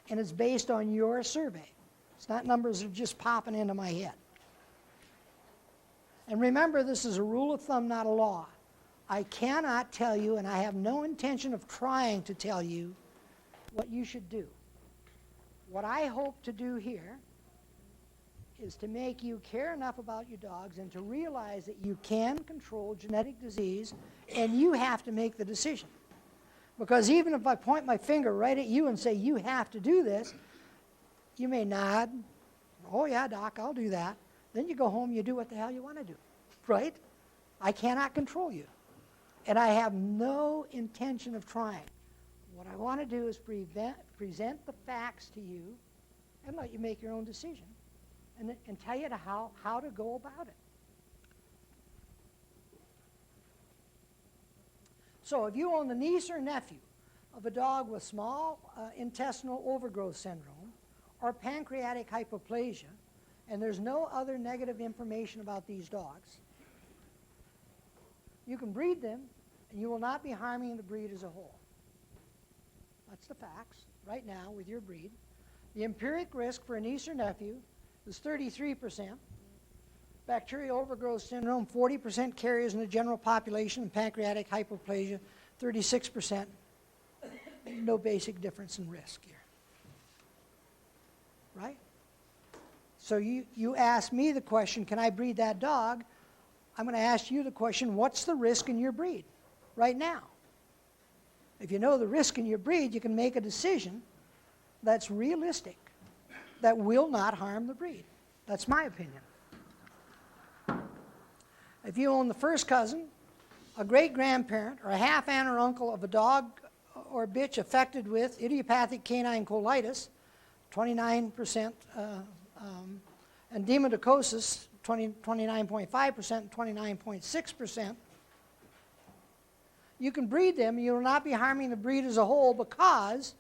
and it's based on your survey. It's not numbers that are just popping into my head. And remember, this is a rule of thumb, not a law. I cannot tell you, and I have no intention of trying to tell you, what you should do. What I hope to do here is to make you care enough about your dogs and to realize that you can control genetic disease, and you have to make the decision. Because even if I point my finger right at you and say, you have to do this, you may nod, oh yeah, Doc, I'll do that. Then you go home, you do what the hell you want to do, right? I cannot control you. And I have no intention of trying. What I want to do is present the facts to you and let you make your own decision and tell you how to go about it. So if you own the niece or nephew of a dog with small intestinal overgrowth syndrome or pancreatic hypoplasia, and there's no other negative information about these dogs, you can breed them, and you will not be harming the breed as a whole. That's the facts right now with your breed. The empiric risk for a niece or nephew is 33%. Bacterial overgrowth syndrome, 40% carriers in the general population, and pancreatic hypoplasia, 36%. No basic difference in risk here. Right? So you ask me the question, can I breed that dog? I'm going to ask you the question, what's the risk in your breed right now? If you know the risk in your breed, you can make a decision that's realistic, that will not harm the breed. That's my opinion. If you own the first cousin, a great-grandparent, or a half-aunt or uncle of a dog or bitch affected with idiopathic canine colitis, 29%, and demodicosis, 29.5% and 29.6%, you can breed them, and you will not be harming the breed as a whole, because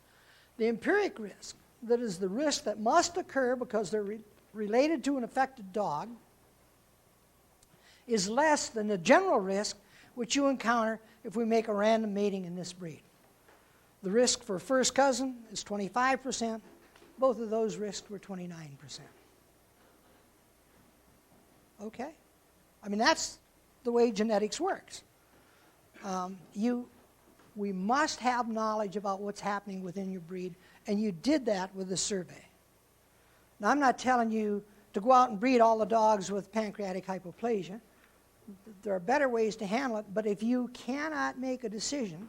the empiric risk, that is the risk that must occur because they're related to an affected dog, is less than the general risk which you encounter if we make a random mating in this breed. The risk for first cousin is 25%. Both of those risks were 29%. Okay? I mean, that's the way genetics works. We must have knowledge about what's happening within your breed, and you did that with the survey. Now, I'm not telling you to go out and breed all the dogs with pancreatic hypoplasia. There are better ways to handle it, but if you cannot make a decision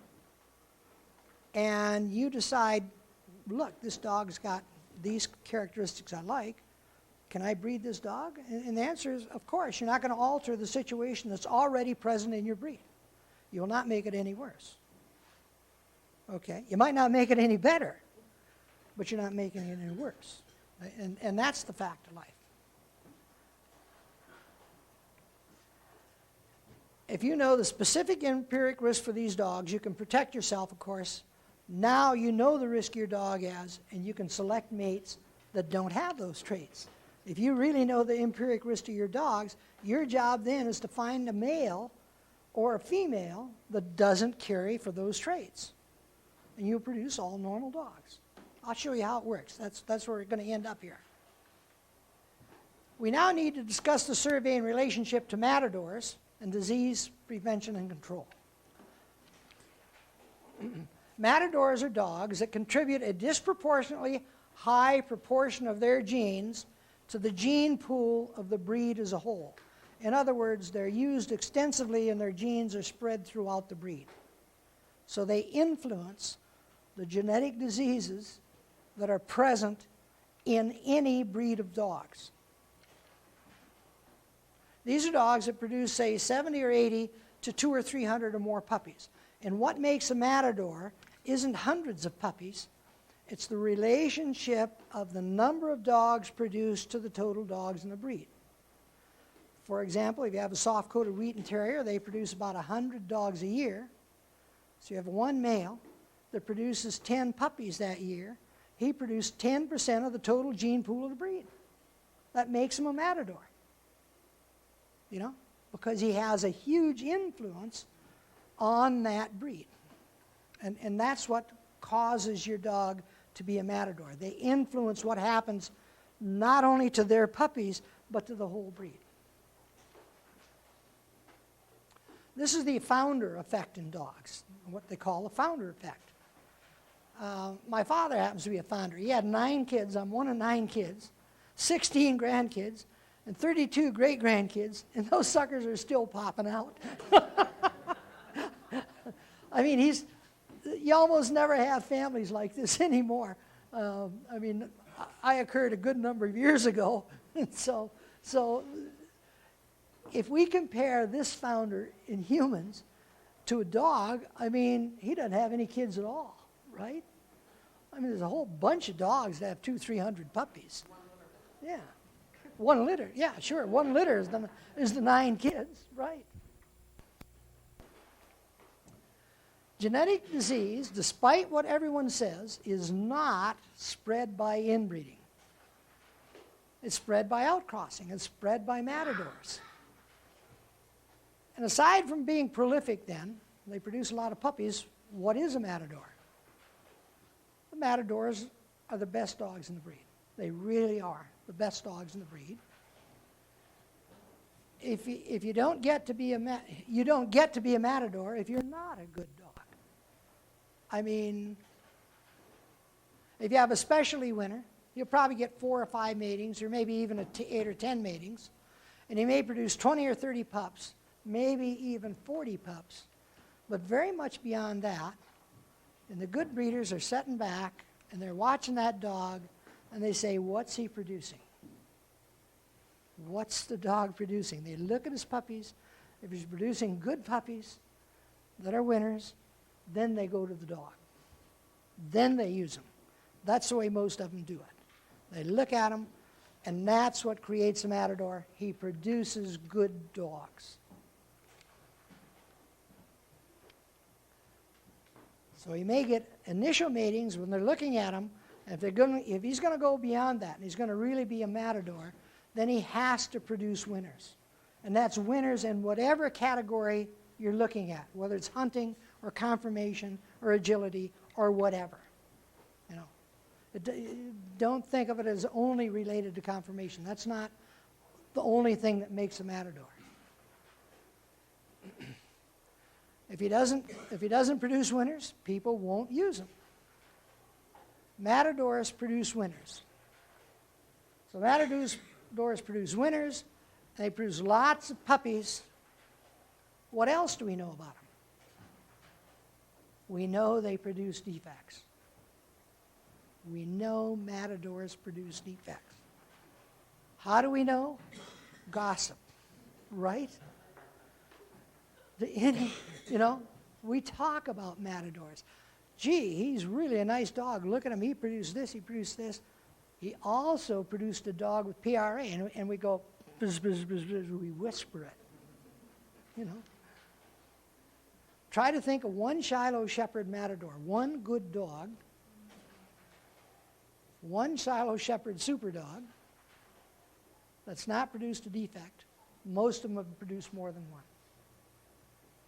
and you decide, look, this dog's got these characteristics I like, can I breed this dog? And the answer is, of course. You're not going to alter the situation that's already present in your breed. You will not make it any worse. Okay? You might not make it any better, but you're not making it any worse. And that's the fact of life. If you know the specific empiric risk for these dogs, you can protect yourself, of course. Now you know the risk your dog has, and you can select mates that don't have those traits. If you really know the empiric risk to your dogs, your job then is to find a male or a female that doesn't carry for those traits. And you'll produce all normal dogs. I'll show you how it works. That's where we're going to end up here. We now need to discuss the survey in relationship to matadors and disease prevention and control. Matadors are dogs that contribute a disproportionately high proportion of their genes to the gene pool of the breed as a whole. In other words, they're used extensively and their genes are spread throughout the breed. So they influence the genetic diseases that are present in any breed of dogs. These are dogs that produce, say, 70 or 80 to 200 or 300 or more puppies. And what makes a matador isn't hundreds of puppies. It's the relationship of the number of dogs produced to the total dogs in the breed. For example, if you have a soft-coated Wheaten Terrier, they produce about 100 dogs a year. So you have one male that produces 10 puppies that year. He produced 10% of the total gene pool of the breed. That makes him a matador. You know, because he has a huge influence on that breed. And that's what causes your dog to be a matador. They influence what happens not only to their puppies, but to the whole breed. This is the founder effect in dogs, what they call the founder effect. My father happens to be a founder. He had 9 kids. I'm one of 9 kids, 16 grandkids, and 32 great-grandkids, and those suckers are still popping out. I mean, you almost never have families like this anymore. I mean, I occurred a good number of years ago. so if we compare this founder in humans to a dog, I mean, he doesn't have any kids at all, right? I mean, there's a whole bunch of dogs that have 200-300 puppies. 1 litter. Yeah. 1 litter. Yeah, sure. 1 litter is the 9 kids, right? Genetic disease, despite what everyone says, is not spread by inbreeding. It's spread by outcrossing. It's spread by matadors. And aside from being prolific then, they produce a lot of puppies. What is a matador? The matadors are the best dogs in the breed. They really are the best dogs in the breed. If you don't get to be you don't get to be a matador if you're not a good dog. I mean, if you have a specialty winner, you'll probably get 4 or 5 matings, or maybe even 8 or 10 matings, and he may produce 20 or 30 pups, maybe even 40 pups, but very much beyond that. And the good breeders are sitting back and they're watching that dog, and they say, "What's he producing? What's the dog producing?" They look at his puppies. If he's producing good puppies that are winners, then they go to the dog. Then they use them. That's the way most of them do it. They look at him, and that's what creates a matador. He produces good dogs. So he may get initial matings when they're looking at him. If he's going to go beyond that, and he's going to really be a matador, then he has to produce winners. And that's winners in whatever category you're looking at, whether it's hunting or conformation or agility or whatever. You know, don't think of it as only related to conformation. That's not the only thing that makes a matador. If he doesn't produce winners, people won't use him. Matadors produce winners. So matadors produce winners, and they produce lots of puppies. What else do we know about them? We know they produce defects. We know matadors produce defects. How do we know? Gossip, right? You know, we talk about matadors. Gee, he's really a nice dog. Look at him. He produced this. He produced this. He also produced a dog with PRA, and we go, bzz, bzz, bzz, bzz, we whisper it. You know. Try to think of one Shiloh Shepherd matador, one good dog, one Shiloh Shepherd super dog that's not produced a defect. Most of them have produced more than one.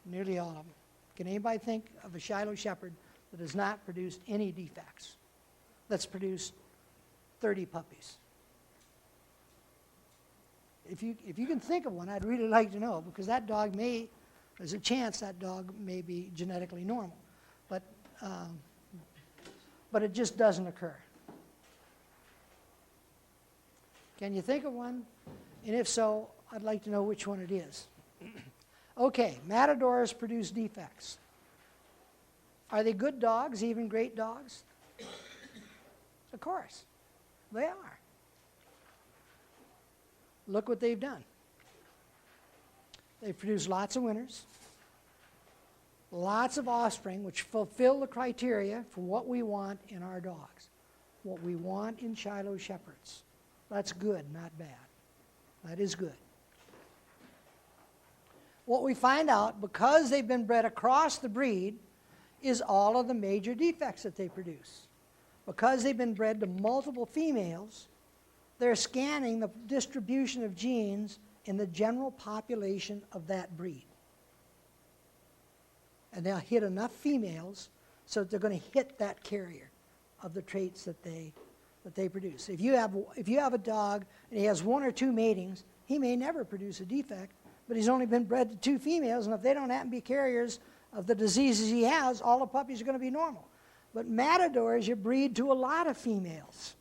Nearly all of them. Can anybody think of a Shiloh Shepherd that has not produced any defects, that's produced 30 puppies? If you can think of one, I'd really like to know, because that dog there's a chance that dog may be genetically normal, but it just doesn't occur. Can you think of one? And if so, I'd like to know which one it is. Okay, matadors produce defects. Are they good dogs, even great dogs? Of course, they are. Look what they've done. They've produced lots of winners, lots of offspring, which fulfill the criteria for what we want in our dogs, what we want in Shiloh Shepherds. That's good, not bad. That is good. What we find out, because they've been bred across the breed, is all of the major defects that they produce. Because they've been bred to multiple females, they're scanning the distribution of genes in the general population of that breed. And they'll hit enough females so that they're going to hit that carrier of the traits that they produce. If you have a dog and he has 1 or 2 matings, he may never produce a defect, but he's only been bred to 2 females, and if they don't happen to be carriers of the diseases he has, all the puppies are going to be normal. But matadors, you breed to a lot of females,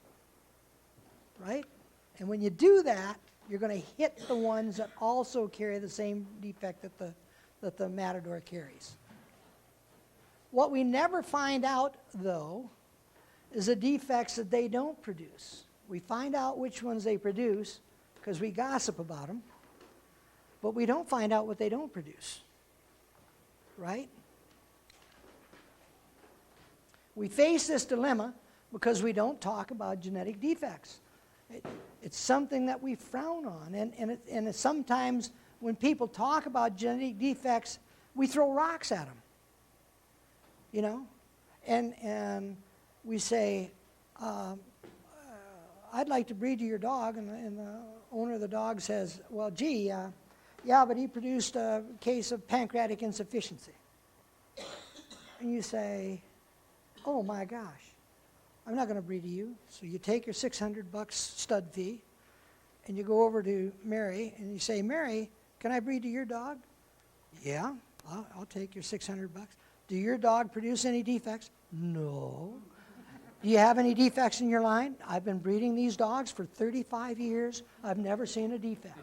right? And when you do that, you're going to hit the ones that also carry the same defect that the matador carries. What we never find out, though, is the defects that they don't produce. We find out which ones they produce because we gossip about them, but we don't find out what they don't produce, right? We face this dilemma because we don't talk about genetic defects. It's something that we frown on, and sometimes when people talk about genetic defects, we throw rocks at them, you know, and we say, I'd like to breed to your dog, and the owner of the dog says, well, gee, yeah, but he produced a case of pancreatic insufficiency. And you say, oh my gosh, I'm not going to breed to you. So you take your $600 stud fee, and you go over to Mary, and you say, Mary, can I breed to your dog? Yeah, I'll take your $600. Do your dog produce any defects? No. Do you have any defects in your line? I've been breeding these dogs for 35 years. I've never seen a defect.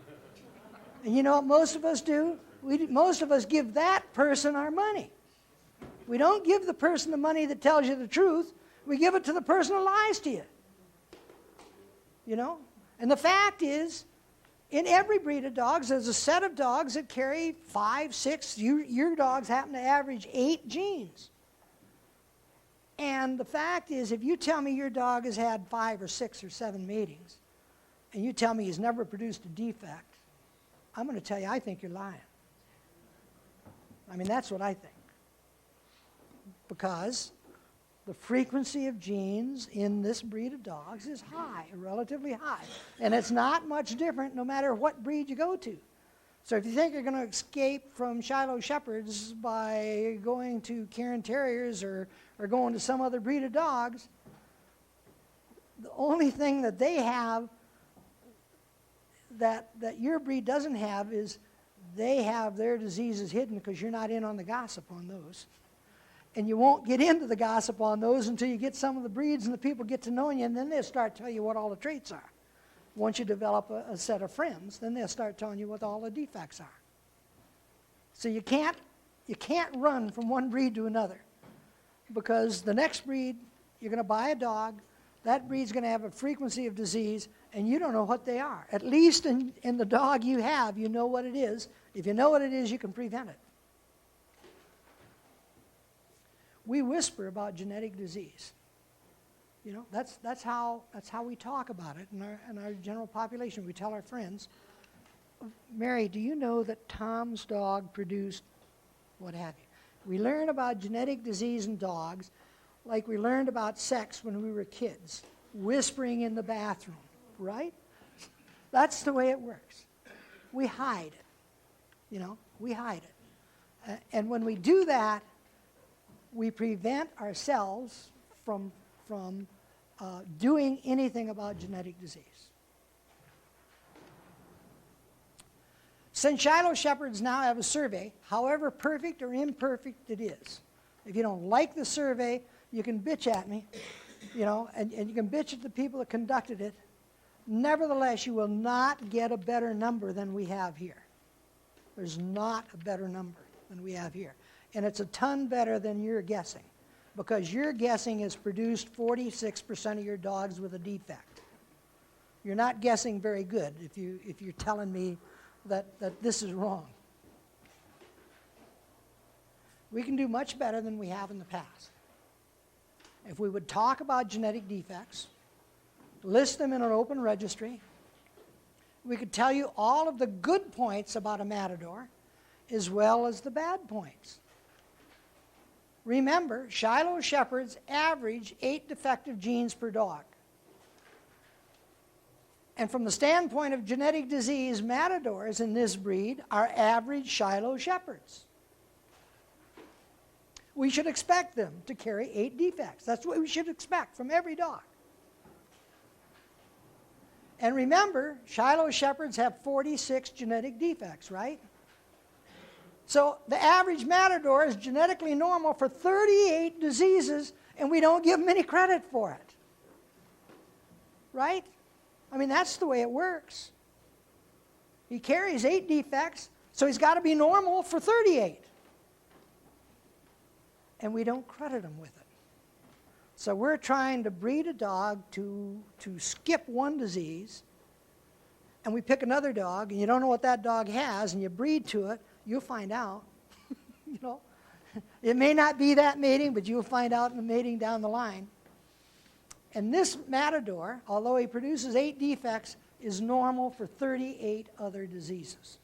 And you know what most of us do? Most of us give that person our money. We don't give the person the money that tells you the truth. We give it to the person who lies to you. You know? And the fact is, in every breed of dogs, there's a set of dogs that carry 5, 6. Your dogs happen to average 8 genes. And the fact is, if you tell me your dog has had 5 or 6 or 7 matings, and you tell me he's never produced a defect, I'm going to tell you, I think you're lying. I mean, that's what I think. Because the frequency of genes in this breed of dogs is high, relatively high. And it's not much different no matter what breed you go to. So if you think you're going to escape from Shiloh Shepherds by going to Cairn Terriers or going to some other breed of dogs, the only thing that they have that your breed doesn't have is they have their diseases hidden because you're not in on the gossip on those. And you won't get into the gossip on those until you get some of the breeds and the people get to know you, and then they'll start telling you what all the traits are. Once you develop a set of friends, then they'll start telling you what all the defects are. So you can't run from one breed to another, because the next breed, you're going to buy a dog, that breed's going to have a frequency of disease, and you don't know what they are. At least in the dog you have, you know what it is. If you know what it is, you can prevent it. We whisper about genetic disease. You know, that's how we talk about it in our general population. We tell our friends, Mary, do you know that Tom's dog produced what have you? We learn about genetic disease in dogs like we learned about sex when we were kids, whispering in the bathroom, right? That's the way it works. We hide it. You know, we hide it. And when we do that, we prevent ourselves from doing anything about genetic disease. Since Shiloh Shepherds now have a survey, however perfect or imperfect it is, if you don't like the survey, you can bitch at me, you know, and you can bitch at the people that conducted it. Nevertheless, you will not get a better number than we have here. There's not a better number than we have here. And it's a ton better than you're guessing, because your guessing has produced 46% of your dogs with a defect. You're not guessing very good if you're telling me that this is wrong. We can do much better than we have in the past. If we would talk about genetic defects, list them in an open registry, we could tell you all of the good points about a matador as well as the bad points. Remember, Shiloh Shepherds average 8 defective genes per dog. And from the standpoint of genetic disease, matadors in this breed are average Shiloh Shepherds. we should expect them to carry 8 defects. That's what we should expect from every dog. And remember, Shiloh Shepherds have 46 genetic defects, right? So the average Matador is genetically normal for 38 diseases, and we don't give him any credit for it. Right? I mean, that's the way it works. He carries 8 defects, so he's got to be normal for 38. And we don't credit him with it. So we're trying to breed a dog to skip one disease, and we pick another dog, and you don't know what that dog has, and you breed to it, you'll find out. You know, it may not be that mating, but you'll find out in the mating down the line. And this Matador, although he produces 8 defects, is normal for 38 other diseases.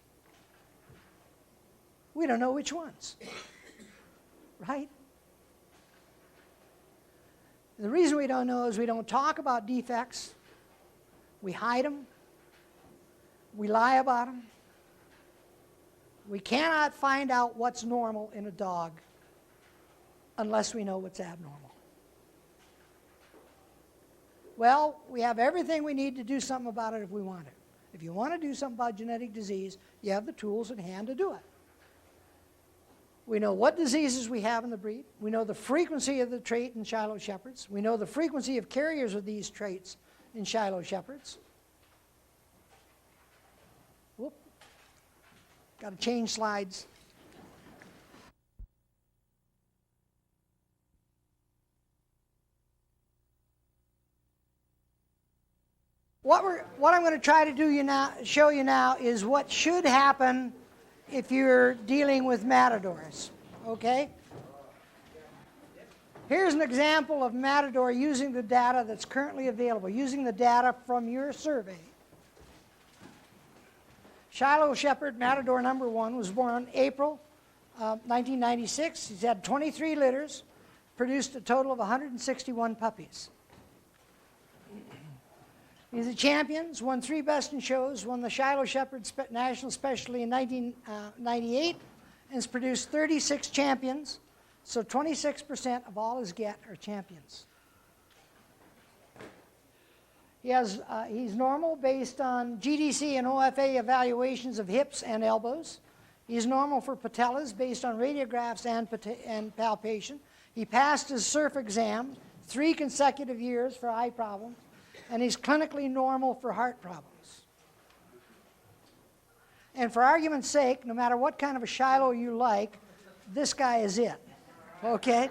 We don't know which ones, right? The reason we don't know is we don't talk about defects. We hide them. We lie about them. We cannot find out what's normal in a dog unless we know what's abnormal. Well, we have everything we need to do something about it if we want to. If you want to do something about genetic disease, you have the tools at hand to do it. We know what diseases we have in the breed. We know the frequency of the trait in Shiloh Shepherds. We know the frequency of carriers of these traits in Shiloh Shepherds. Whoop. Got to change slides. What I'm going to try to show you now is what should happen if you're dealing with Matadors, okay? Here's an example of Matador using the data that's currently available, using the data from your survey. Shiloh Shepherd, Matador number 1, was born April 1996. He's had 23 litters, produced a total of 161 puppies. He's a champion. He's won 3 best in shows, won the Shiloh Shepherd National Specialty in 1998, and has produced 36 champions, so 26% of all his get are champions. He's normal based on GDC and OFA evaluations of hips and elbows. He's normal for patellas based on radiographs and palpation. He passed his SURF exam 3 consecutive years for eye problems. And he's clinically normal for heart problems. And for argument's sake, no matter what kind of a Shiloh you like, this guy is it. Okay?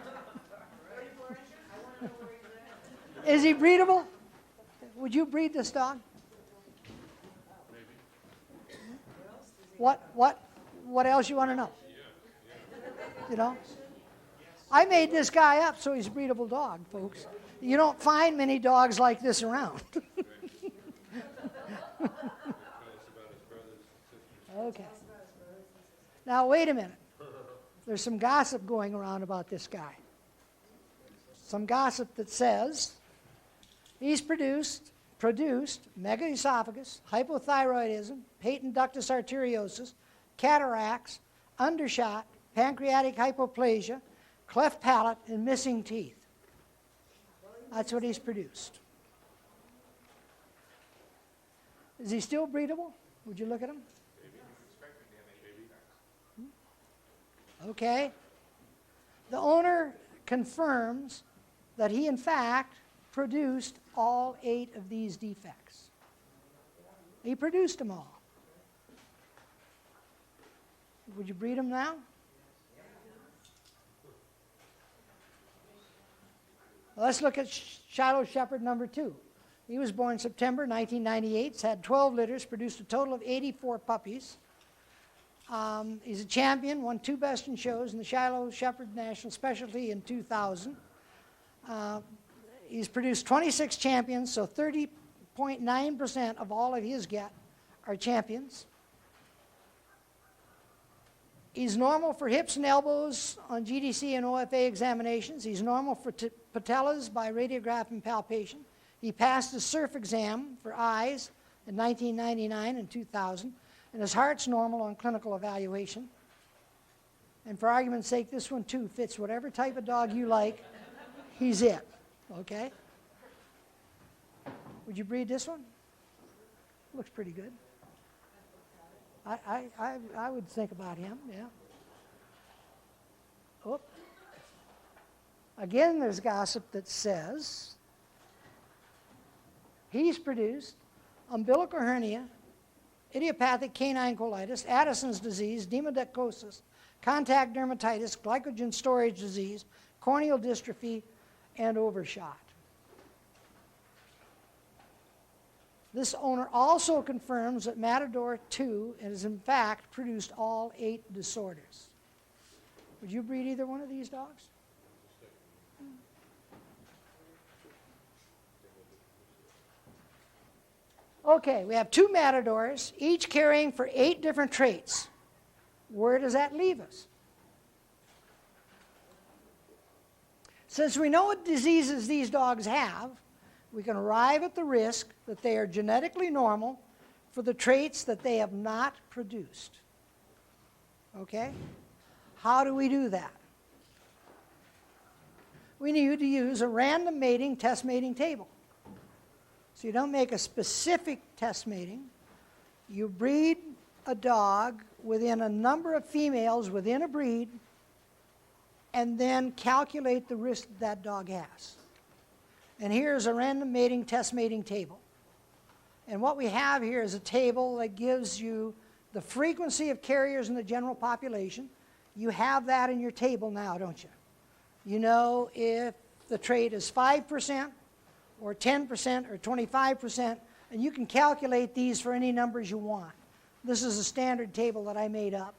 Is he breedable? Would you breed this dog? What else you want to know? You know? I made this guy up so he's a breedable dog, folks. You don't find many dogs like this around. Okay. Now, wait a minute. There's some gossip going around about this guy. Some gossip that says he's produced megaesophagus, hypothyroidism, patent ductus arteriosus, cataracts, undershot, pancreatic hypoplasia, cleft palate, and missing teeth. That's what he's produced. Is he still breedable? Would you look at him? Okay. The owner confirms that he, in fact, produced all 8 of these defects. He produced them all. Would you breed him now? Let's look at Shiloh Shepherd number 2. He was born September 1998, had 12 litters, produced a total of 84 puppies. He's a champion, won 2 best in shows in the Shiloh Shepherd National Specialty in 2000. He's produced 26 champions, so 30.9% of all of his get are champions. He's normal for hips and elbows on GDC and OFA examinations. He's normal for patellas by radiograph and palpation. He passed his SURF exam for eyes in 1999 and 2000, and his heart's normal on clinical evaluation. And for argument's sake, this one too fits whatever type of dog you like. He's it, okay? Would you breed this one? Looks pretty good. I would think about him, yeah. Oh. Again, there's gossip that says he's produced umbilical hernia, idiopathic canine colitis, Addison's disease, demodicosis, contact dermatitis, glycogen storage disease, corneal dystrophy, and overshot. This owner also confirms that Matador 2 has in fact produced all 8 disorders. Would you breed either one of these dogs? Okay, we have 2 Matadors, each carrying for 8 different traits. Where does that leave us? Since we know what diseases these dogs have, we can arrive at the risk that they are genetically normal for the traits that they have not produced. Okay? How do we do that? We need to use a random mating test mating table. So you don't make a specific test mating. You breed a dog within a number of females within a breed and then calculate the risk that dog has. And here's a random mating test mating table. And what we have here is a table that gives you the frequency of carriers in the general population. You have that in your table now, don't you? You know if the trait is 5% or 10% or 25%, and you can calculate these for any numbers you want. This is a standard table that I made up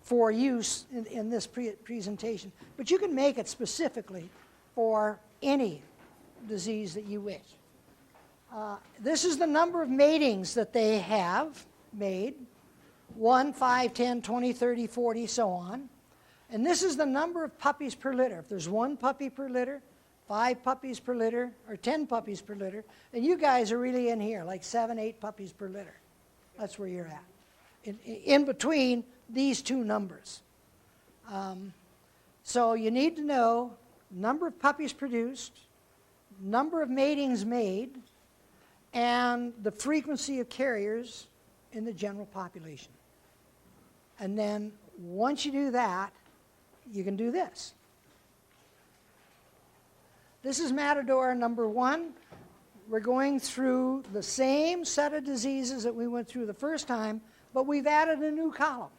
for use in this presentation. But you can make it specifically for any disease that you wish. This is the number of matings that they have made. 1, 5, 10, 20, 30, 40, so on. And this is the number of puppies per litter. If there's 1 puppy per litter, 5 puppies per litter, or 10 puppies per litter, and you guys are really in here, like 7, 8 puppies per litter. That's where you're at, in between these 2 numbers. So you need to know number of puppies produced, number of matings made, and the frequency of carriers in the general population. And then once you do that, you can do this. This is Matador number 1. We're going through the same set of diseases that we went through the first time, but we've added a new column.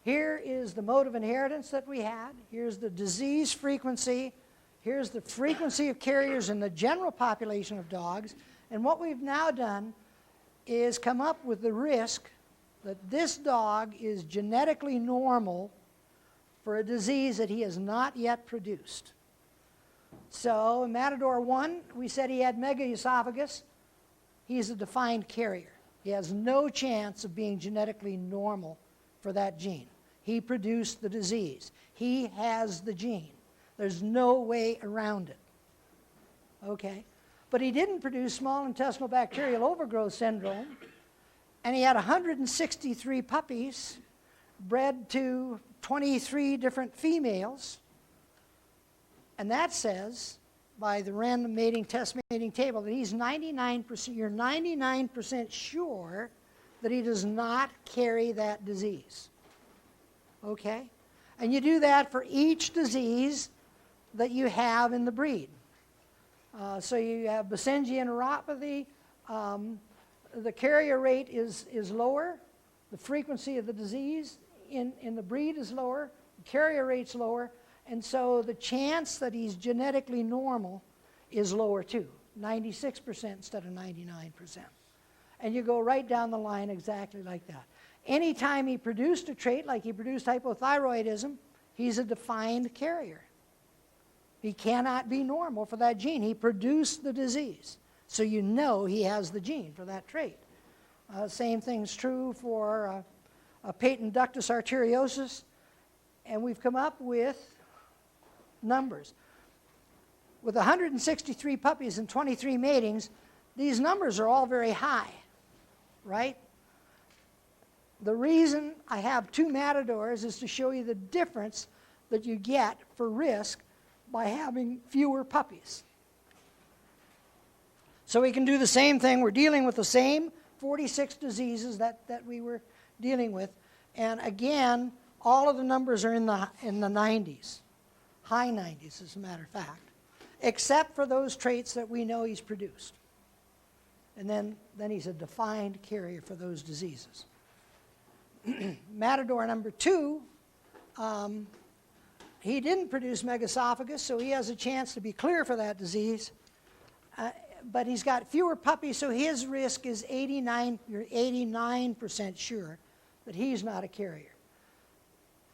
Here is the mode of inheritance that we had. Here's the disease frequency. Here's the frequency of carriers in the general population of dogs. And what we've now done is come up with the risk that this dog is genetically normal for a disease that he has not yet produced. So in Matador 1, we said he had megaesophagus. He's a defined carrier. He has no chance of being genetically normal for that gene. He produced the disease. He has the gene. There's no way around it. Okay? But he didn't produce small intestinal bacterial overgrowth syndrome, and he had 163 puppies bred to 23 different females. And that says, by the random mating test mating table, that he's 99%, you're 99% sure that he does not carry that disease. Okay? And you do that for each disease that you have in the breed. So you have Basenjian neuropathy. The carrier rate is lower. The frequency of the disease in the breed is lower. The carrier rate's lower. And so the chance that he's genetically normal is lower too, 96% instead of 99%. And you go right down the line exactly like that. Anytime he produced a trait, like he produced hypothyroidism, he's a defined carrier. He cannot be normal for that gene. He produced the disease. So you know he has the gene for that trait. Same thing's true for patent ductus arteriosus. And we've come up with numbers. With 163 puppies and 23 matings, these numbers are all very high, right? The reason I have 2 matadors is to show you the difference that you get for risk by having fewer puppies. So we can do the same thing. We're dealing with the same 46 diseases that we were dealing with. And again, all of the numbers are in the 90s, high 90s as a matter of fact, except for those traits that we know he's produced. And then he's a defined carrier for those diseases. Matador number 2, he didn't produce megaesophagus, so he has a chance to be clear for that disease. But he's got fewer puppies, so his risk is 89% sure that he's not a carrier.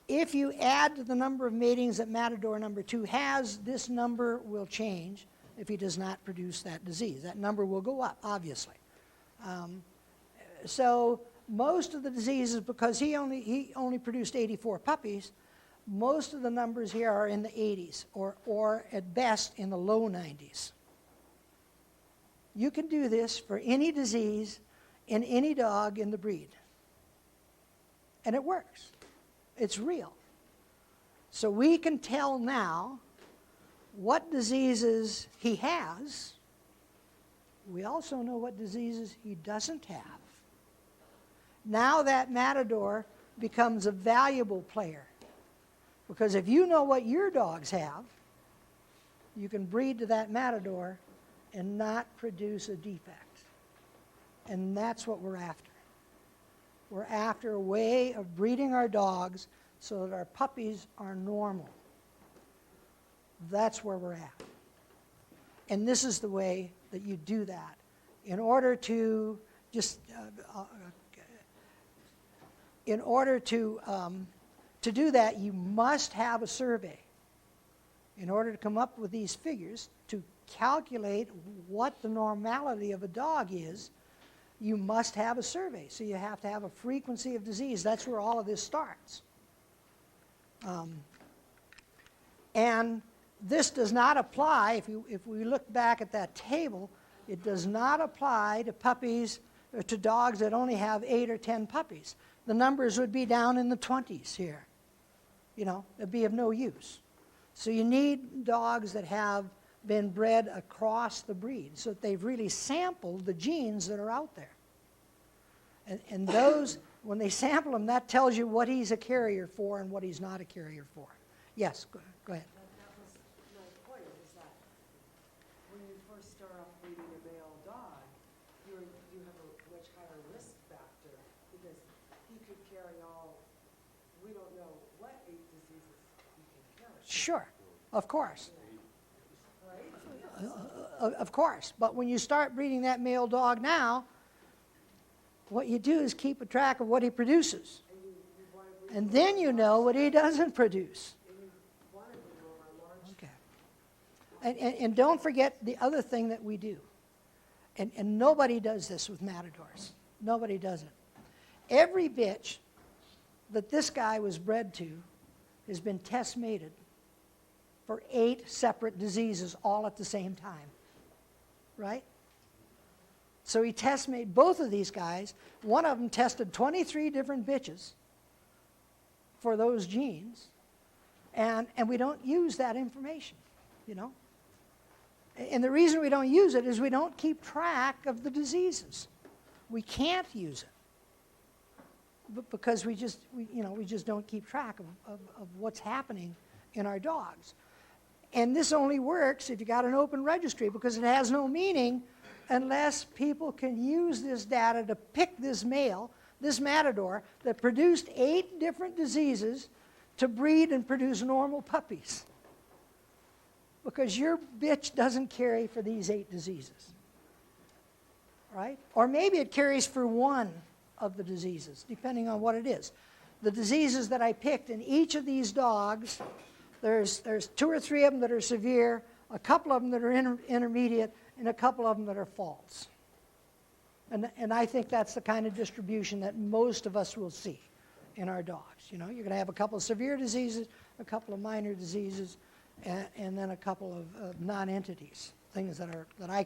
If you add to the number of matings that Matador number 2 has, this number will change if he does not produce that disease. That number will go up, obviously. So most of the diseases, because he only produced 84 puppies, most of the numbers here are in the 80s, or at best in the low 90s. You can do this for any disease in any dog in the breed. And it works. It's real. So we can tell now what diseases he has. We also know what diseases he doesn't have. Now that matador becomes a valuable player. Because if you know what your dogs have, you can breed to that matador and not produce a defect. And that's what we're after. We're after a way of breeding our dogs so that our puppies are normal. That's where we're at. And this is the way that you do that. In order to do that, you must have a survey. In order to come up with these figures, to calculate what the normality of a dog is, you must have a survey. So you have to have a frequency of disease. That's where all of this starts. And this does not apply, if we look back at that table, it does not apply to puppies, or to dogs that only have 8 or 10 puppies. The numbers would be down in the 20s here. You know, it'd be of no use. So you need dogs that have been bred across the breed, so that they've really sampled the genes that are out there. And those, when they sample them, that tells you what he's a carrier for and what he's not a carrier for. Yes, go ahead. That was my point, is that when you first start off breeding a male dog, you have a much higher risk factor because he could carry all, we don't know what 8 diseases he can carry. Sure, of course. Right? Of course. But when you start breeding that male dog now, what you do is keep a track of what he produces. And then you know what he doesn't produce. Okay. And don't forget the other thing that we do. And nobody does this with matadors. Nobody does it. Every bitch that this guy was bred to has been test mated for 8 separate diseases all at the same time. Right? So he test made both of these guys. One of them tested 23 different bitches for those genes. And we don't use that information, you know. And the reason we don't use it is we don't keep track of the diseases. We can't use it because we just don't keep track of what's happening in our dogs. And this only works if you got an open registry, because it has no meaning unless people can use this data to pick this male, this matador, that produced 8 different diseases to breed and produce normal puppies. Because your bitch doesn't carry for these 8 diseases. Right? Or maybe it carries for one of the diseases, depending on what it is. The diseases that I picked in each of these dogs, there's 2 or 3 of them that are severe, a couple of them that are intermediate, and a couple of them that are false. And I think that's the kind of distribution that most of us will see in our dogs. You know, you're going to have a couple of severe diseases, a couple of minor diseases, and then a couple of non-entities, things that I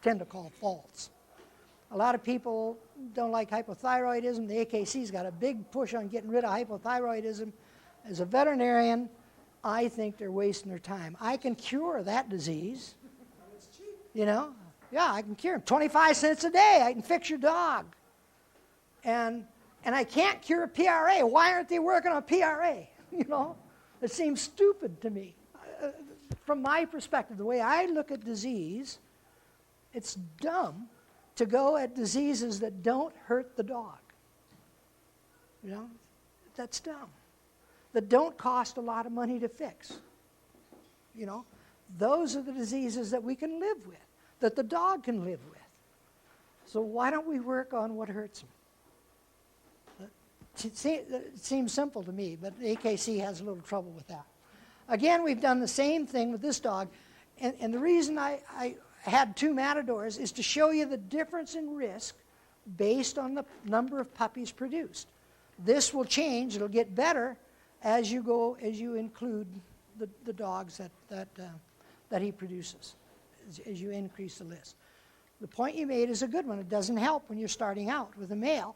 tend to call false. A lot of people don't like hypothyroidism. The AKC's got a big push on getting rid of hypothyroidism. As a veterinarian, I think they're wasting their time. I can cure that disease. You know? Yeah, I can cure them. 25 cents a day, I can fix your dog. And I can't cure a PRA. Why aren't they working on PRA? You know? It seems stupid to me. From my perspective, the way I look at disease, it's dumb to go at diseases that don't hurt the dog. You know? That's dumb. That don't cost a lot of money to fix. You know? Those are the diseases that we can live with, that the dog can live with. So why don't we work on what hurts them? It seems simple to me, but the AKC has a little trouble with that. Again, we've done the same thing with this dog, and the reason I had 2 matadors is to show you the difference in risk based on the number of puppies produced. This will change, it'll get better as you include the dogs that he produces, as you increase the list. The point you made is a good one. It doesn't help when you're starting out with a male,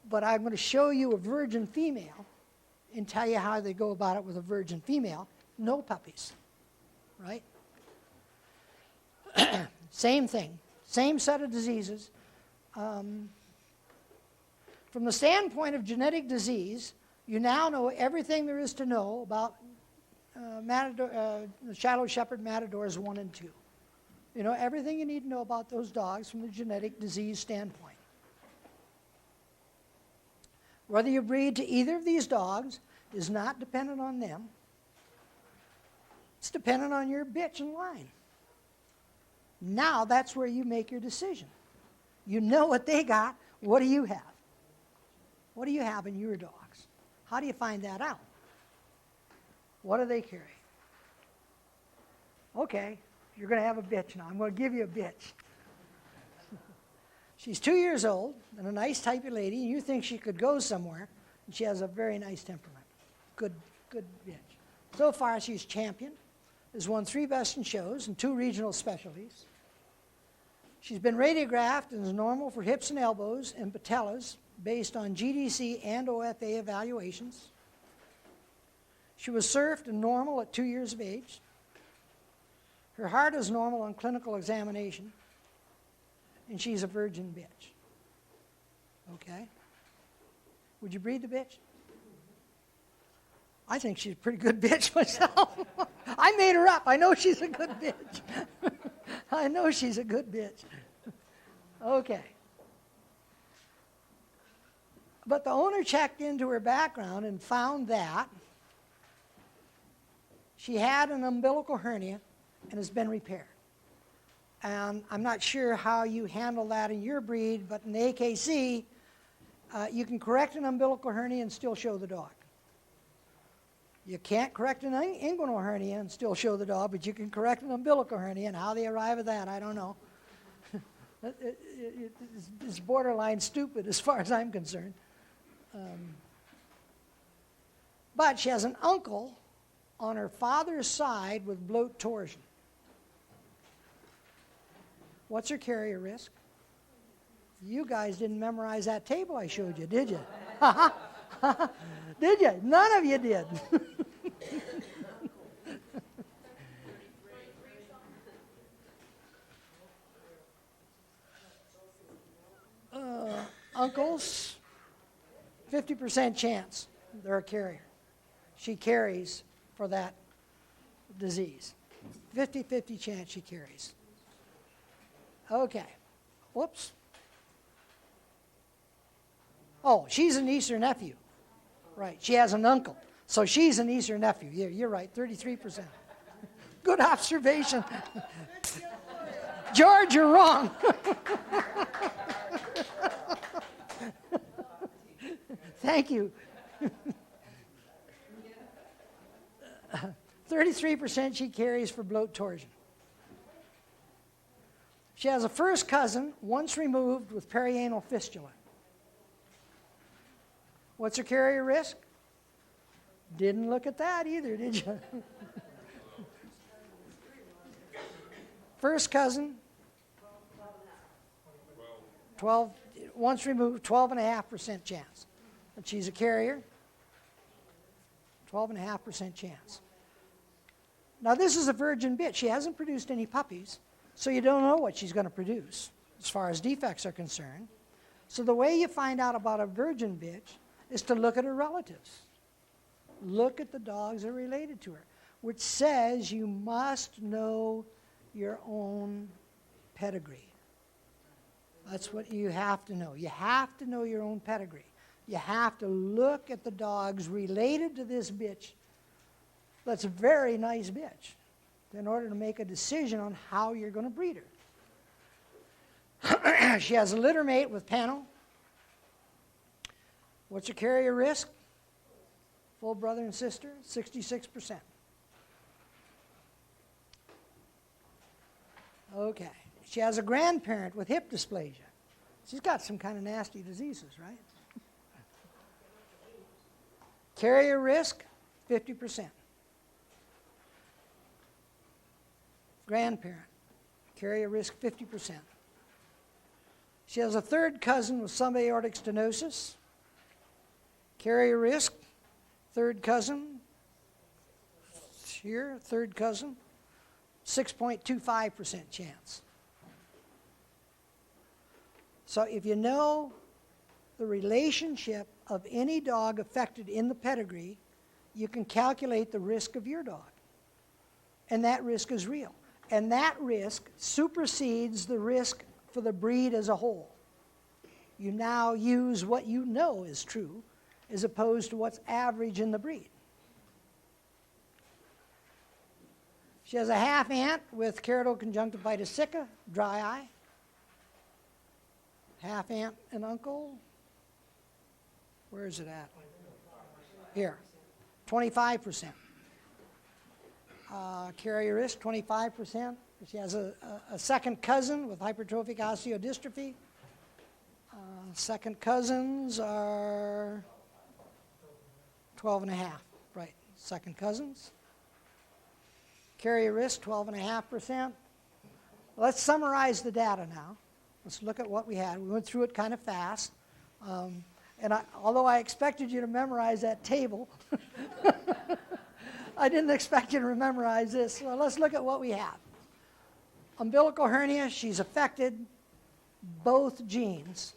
but I'm going to show you a virgin female and tell you how they go about it with a virgin female. No puppies, right? Same thing, same set of diseases. From the standpoint of genetic disease, you now know everything there is to know about Shadow Shepherd Matadors 1 and 2. You know everything you need to know about those dogs from the genetic disease standpoint. Whether you breed to either of these dogs is not dependent on them. It's dependent on your bitch and line. Now that's where you make your decision. You know what they got. What do you have? What do you have in your dogs? How do you find that out? What do they carry? Okay, you're going to have a bitch now. I'm going to give you a bitch. She's 2 years old and a nice type of lady, and you think she could go somewhere, and she has a very nice temperament. Good bitch. So far, she's champion, has won 3 best in shows and 2 regional specialties. She's been radiographed and is normal for hips and elbows and patellas based on GDC and OFA evaluations. She was surfed and normal at 2 years of age. Her heart is normal on clinical examination. And she's a virgin bitch. Okay? Would you breed the bitch? I think she's a pretty good bitch myself. I made her up. I know she's a good bitch. I know she's a good bitch. Okay. But the owner checked into her background and found that she had an umbilical hernia and has been repaired. And I'm not sure how you handle that in your breed, but in the AKC, you can correct an umbilical hernia and still show the dog. You can't correct an inguinal hernia and still show the dog, but you can correct an umbilical hernia, and how they arrive at that, I don't know. It's borderline stupid as far as I'm concerned. But she has an uncle on her father's side with bloat torsion. What's her carrier risk? You guys didn't memorize that table I showed you, did you? Did you? None of you did. Uncles, 50% chance they're a carrier. She carries for that disease. 50-50 chance she carries. Okay. Whoops. Oh, she's a niece or nephew. Right. She has an uncle. So she's a niece or nephew. Yeah, you're right. 33%. Good observation. George, you're wrong. Thank you. 33% she carries for bloat torsion. She has a first cousin, once removed, with perianal fistula. What's her carrier risk? Didn't look at that either, did you? First cousin, 12, once removed, 12.5% chance that she's a carrier. 12.5% chance. Now this is a virgin bitch. She hasn't produced any puppies, so you don't know what she's going to produce as far as defects are concerned. So the way you find out about a virgin bitch is to look at her relatives. Look at the dogs that are related to her, which says you must know your own pedigree. That's what you have to know. You have to know your own pedigree. You have to look at the dogs related to this bitch that's a very nice bitch in order to make a decision on how you're going to breed her. She has a litter mate with Pano. What's her carrier risk? Full brother and sister, 66%. Okay. She has a grandparent with hip dysplasia. She's got some kind of nasty diseases, right? Carrier risk, 50%. Grandparent, carrier risk, 50%. She has a third cousin with subaortic stenosis. Carrier risk, third cousin, here, third cousin, 6.25% chance. So if you know the relationship of any dog affected in the pedigree, you can calculate the risk of your dog. And that risk is real. And that risk supersedes the risk for the breed as a whole. You now use what you know is true as opposed to what's average in the breed. She has a half aunt with keratoconjunctivitis sicca, dry eye. Half aunt and uncle. Where is it at? Here, 25%. Carrier risk, 25%. She has a second cousin with hypertrophic osteodystrophy. Second cousins are 12.5, right? Second cousins. Carrier risk, 12.5%. Let's summarize the data now. Let's look at what we had. We went through it kind of fast. Although I expected you to memorize that table, I didn't expect you to memorize this. So let's look at what we have. Umbilical hernia, she's affected. Both genes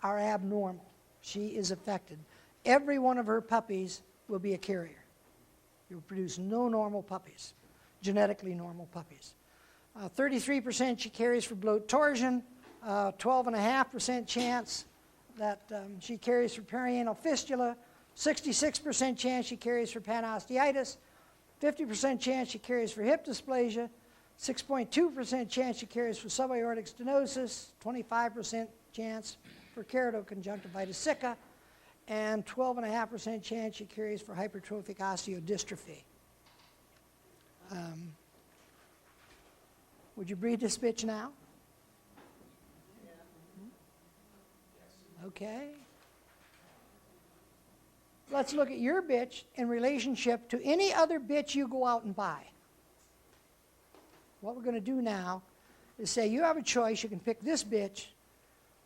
are abnormal. She is affected. Every one of her puppies will be a carrier. You'll produce no normal puppies, genetically normal puppies. 33% she carries for bloat torsion, 12.5% chance that she carries for perianal fistula, 66% chance she carries for panosteitis, 50% chance she carries for hip dysplasia, 6.2% chance she carries for subaortic stenosis, 25% chance for keratoconjunctivitis sicca, and 12.5% chance she carries for hypertrophic osteodystrophy. Would you breed this bitch now? Okay. Let's look at your bitch in relationship to any other bitch you go out and buy. What we're going to do now is say you have a choice. You can pick this bitch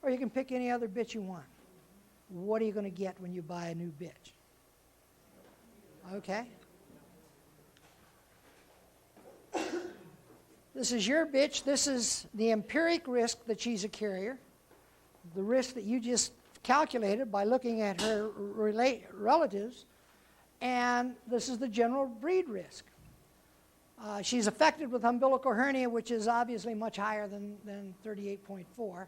or you can pick any other bitch you want. What are you going to get when you buy a new bitch? Okay. This is your bitch. This is the empiric risk that she's a carrier. The risk that you just calculated by looking at her relatives. And this is the general breed risk. She's affected with umbilical hernia, which is obviously much higher than 38.4.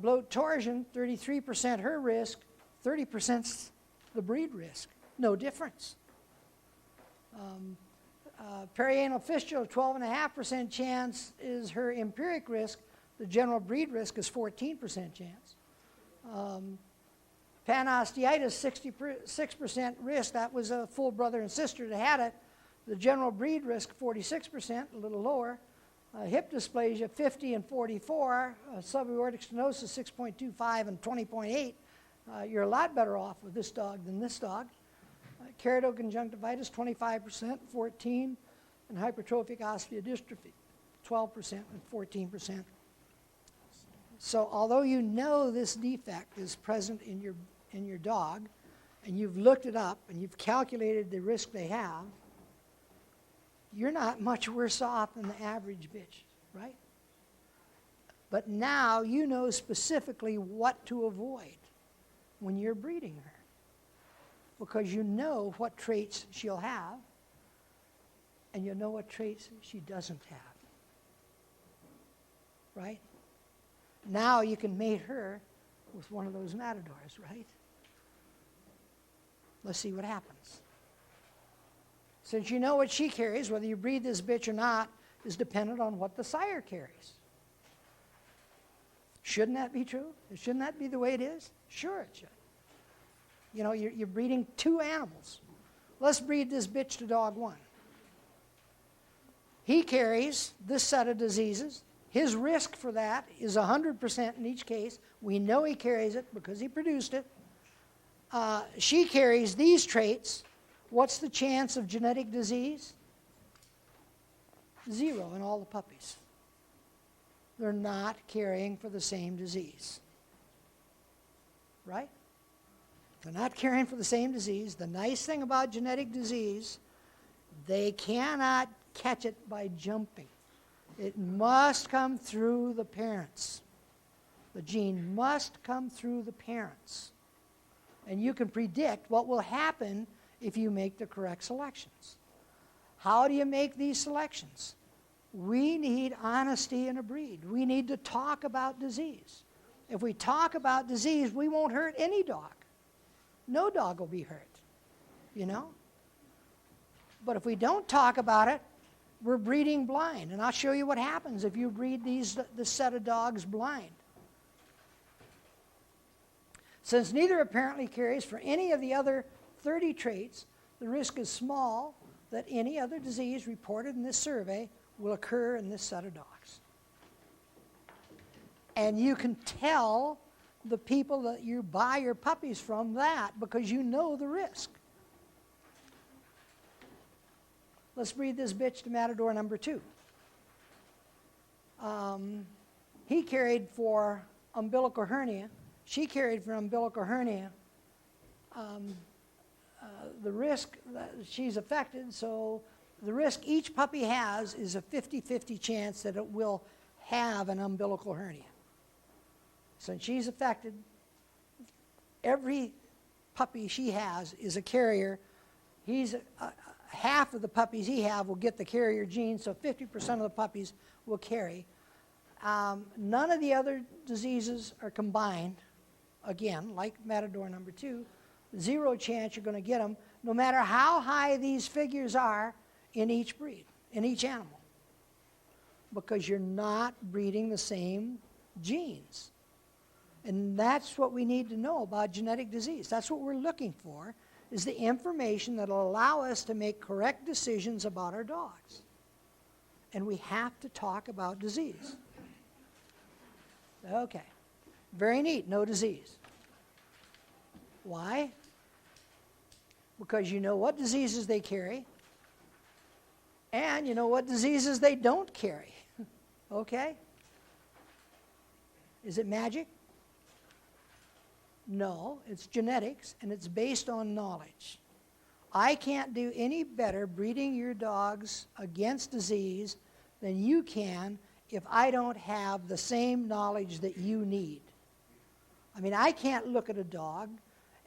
Bloat torsion, 33% her risk, 30% the breed risk. No difference. Perianal fistula, 12.5% chance is her empiric risk. The general breed risk is 14% chance. Panosteitis, 66% risk. That was a full brother and sister that had it. The general breed risk, 46%, a little lower. Hip dysplasia, 50 and 44. Subaortic stenosis, 6.25 and 20.8. You're a lot better off with this dog than this dog. Keratoconjunctivitis, 25%, 14. And hypertrophic osteodystrophy, 12% and 14%. So although you know this defect is present in your dog, and you've looked it up and you've calculated the risk they have, you're not much worse off than the average bitch, right? But now you know specifically what to avoid when you're breeding her, because you know what traits she'll have, and you know what traits she doesn't have, right? Now you can mate her with one of those matadors, right? Let's see what happens. Since you know what she carries, whether you breed this bitch or not is dependent on what the sire carries. Shouldn't that be true? Shouldn't that be the way it is? Sure it should. You know, you're breeding two animals. Let's breed this bitch to dog one. He carries this set of diseases. His risk for that is 100% in each case. We know he carries it because he produced it. She carries these traits. What's the chance of genetic disease? 0 in all the puppies. They're not carrying for the same disease. Right? They're not carrying for the same disease. The nice thing about genetic disease, they cannot catch it by jumping. It must come through the parents. The gene must come through the parents. And you can predict what will happen if you make the correct selections. How do you make these selections? We need honesty in a breed. We need to talk about disease. If we talk about disease, we won't hurt any dog. No dog will be hurt, you know? But if we don't talk about it, we're breeding blind. And I'll show you what happens if you breed this set of dogs blind. Since neither apparently carries for any of the other 30 traits, the risk is small that any other disease reported in this survey will occur in this set of dogs. And you can tell the people that you buy your puppies from that because you know the risk. Let's breed this bitch to Matador number 2. He carried for umbilical hernia. She carried for umbilical hernia. The risk that she's affected, so the risk each puppy has is a 50-50 chance that it will have an umbilical hernia. Since she's affected, every puppy she has is a carrier. Half of the puppies he have will get the carrier gene, so 50% of the puppies will carry. None of the other diseases are combined. Again, like Matador number 2, 0 chance you're going to get them, no matter how high these figures are in each breed, in each animal, because you're not breeding the same genes. And that's what we need to know about genetic disease. That's what we're looking for, is the information that will allow us to make correct decisions about our dogs. And we have to talk about disease. Okay. Very neat, no disease. Why? Because you know what diseases they carry, and you know what diseases they don't carry. Okay? Is it magic? No, it's genetics, and it's based on knowledge. I can't do any better breeding your dogs against disease than you can if I don't have the same knowledge that you need. I mean, I can't look at a dog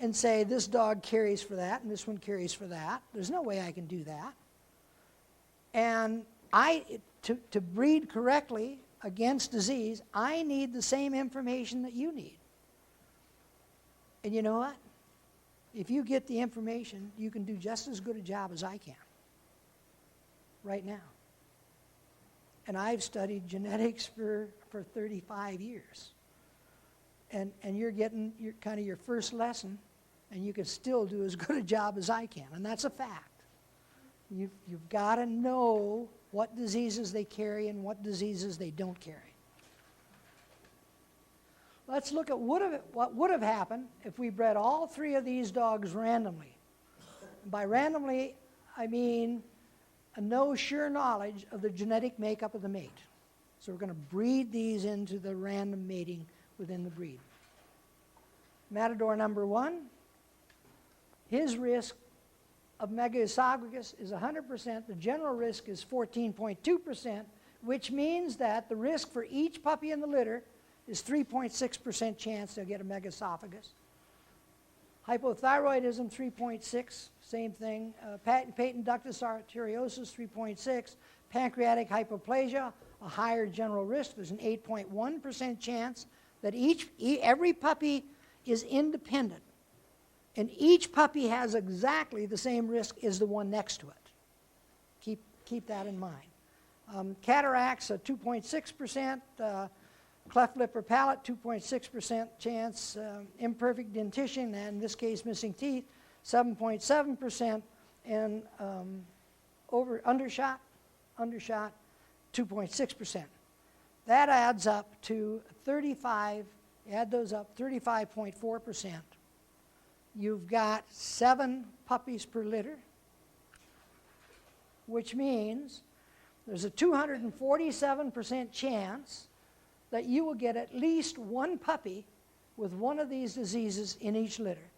and say this dog carries for that and this one carries for that. There's no way I can do that. And to breed correctly against disease, I need the same information that you need. And you know what? If you get the information, you can do just as good a job as I can right now. And I've studied genetics for 35 years. And you're getting your first lesson, and you can still do as good a job as I can. And that's a fact. You've got to know what diseases they carry and what diseases they don't carry. Let's look at what would have happened if we bred all 3 of these dogs randomly. And by randomly, I mean no sure knowledge of the genetic makeup of the mate. So we're going to breed these into the random mating within the breed. Matador number 1, his risk of megaesophagus is 100%. The general risk is 14.2%, which means that the risk for each puppy in the litter is 3.6% chance they'll get a megaesophagus. Hypothyroidism, 3.6, same thing. Patent ductus arteriosus, 3.6. Pancreatic hypoplasia, a higher general risk. There's an 8.1% chance that every puppy is independent. And each puppy has exactly the same risk as the one next to it. Keep that in mind. Cataracts, 2.6%. Cleft lip or palate, 2.6% chance. Imperfect dentition, and in this case missing teeth, 7.7%. And undershot, 2.6%. That adds up to 35.4%. You've got 7 puppies per litter, which means there's a 247% chance that you will get at least 1 puppy with one of these diseases in each litter.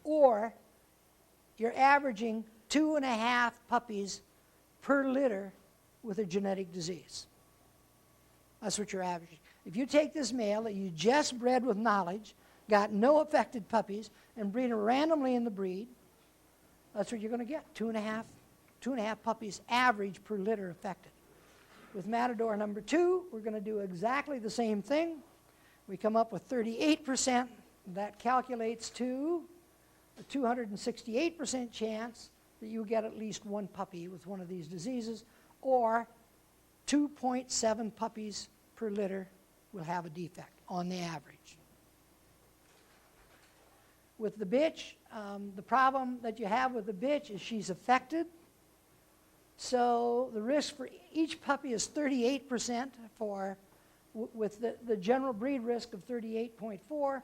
Or you're averaging 2.5 puppies per litter with a genetic disease. That's what you're averaging. If you take this male that you just bred with knowledge, got no affected puppies, and breed them randomly in the breed, that's what you're going to get, 2.5 puppies average per litter affected. With Matador number 2, we're going to do exactly the same thing. We come up with 38%. That calculates to a 268% chance that you get at least 1 puppy with one of these diseases, or 2.7 puppies per litter will have a defect on the average. With the bitch, the problem that you have with the bitch is she's affected. So the risk for each puppy is 38% with the general breed risk of 38.4.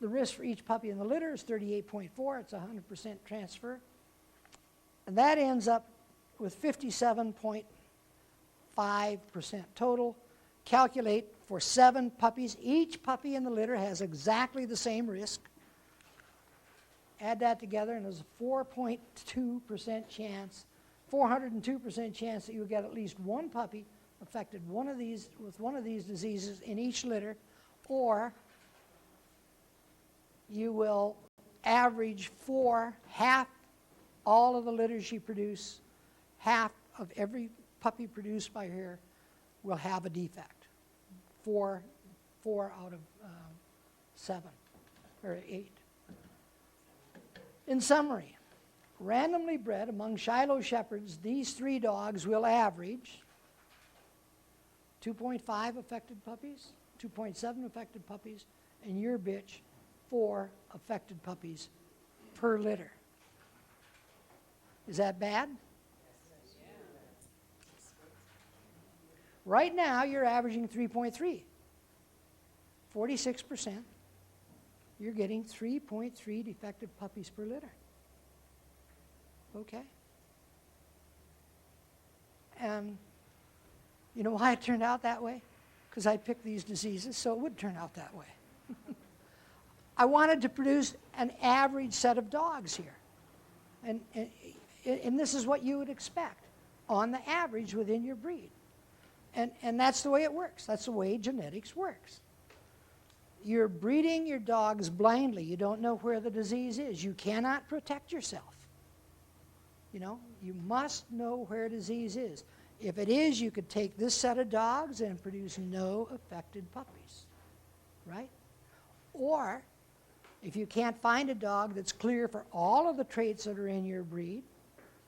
The risk for each puppy in the litter is 38.4. It's 100% transfer. And that ends up with 57.5% total. Calculate for 7 puppies. Each puppy in the litter has exactly the same risk. Add that together, and there's a 4.2% chance, 402% chance that you'll get at least 1 puppy affected with one of these diseases in each litter, or you will average half all of the litters you produce, half of every puppy produced by her will have a defect. 4 out of 7 or 8. In summary, randomly bred among Shiloh shepherds, these 3 dogs will average 2.5 affected puppies, 2.7 affected puppies, and your bitch 4 affected puppies per litter. Is that bad? Right now, you're averaging 3.3. 46%. You're getting 3.3 defective puppies per litter. Okay? And you know why it turned out that way? Because I picked these diseases, so it would turn out that way. I wanted to produce an average set of dogs here. And this is what you would expect on the average within your breed. And that's the way it works. That's the way genetics works. You're breeding your dogs blindly. You don't know where the disease is. You cannot protect yourself. You know, you must know where disease is. If it is, you could take this set of dogs and produce no affected puppies, right? Or, if you can't find a dog that's clear for all of the traits that are in your breed,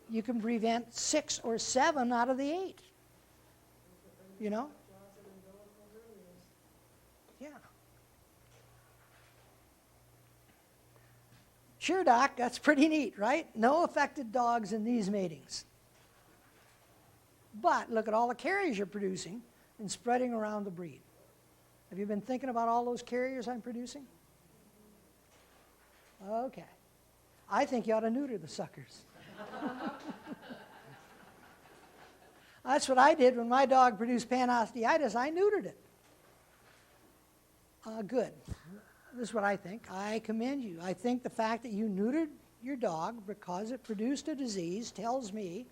you can prevent 6 or 7 out of the 8. You know? Yeah. Sure, Doc, that's pretty neat, right? No affected dogs in these matings. But look at all the carriers you're producing and spreading around the breed. Have you been thinking about all those carriers I'm producing? Okay. I think you ought to neuter the suckers. That's what I did when my dog produced panosteitis. I neutered it. Good. This is what I think. I commend you. I think the fact that you neutered your dog because it produced a disease tells me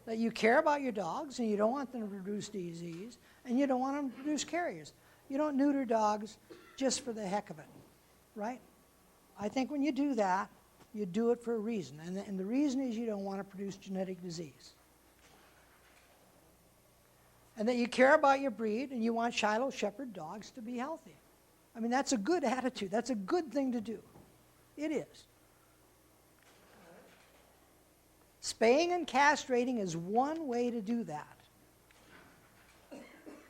that you care about your dogs and you don't want them to produce disease and you don't want them to produce carriers. You don't neuter dogs just for the heck of it, right? I think when you do that, you do it for a reason. And the reason is you don't want to produce genetic disease. And that you care about your breed and you want Shiloh Shepherd dogs to be healthy. I mean, that's a good attitude. That's a good thing to do. It is. Spaying and castrating is one way to do that.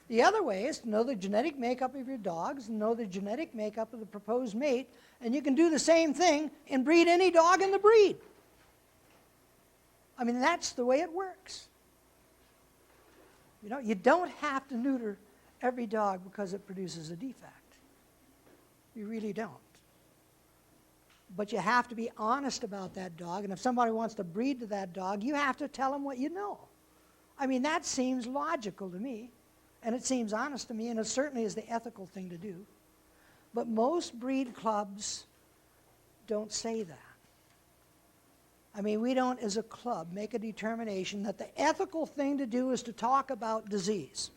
The other way is to know the genetic makeup of your dogs, and know the genetic makeup of the proposed mate, and you can do the same thing and breed any dog in the breed. I mean, that's the way it works. You know, you don't have to neuter every dog because it produces a defect. You really don't. But you have to be honest about that dog, and if somebody wants to breed to that dog, you have to tell them what you know. I mean, that seems logical to me, and it seems honest to me, and it certainly is the ethical thing to do. But most breed clubs don't say that. I mean, we don't, as a club, make a determination that the ethical thing to do is to talk about disease.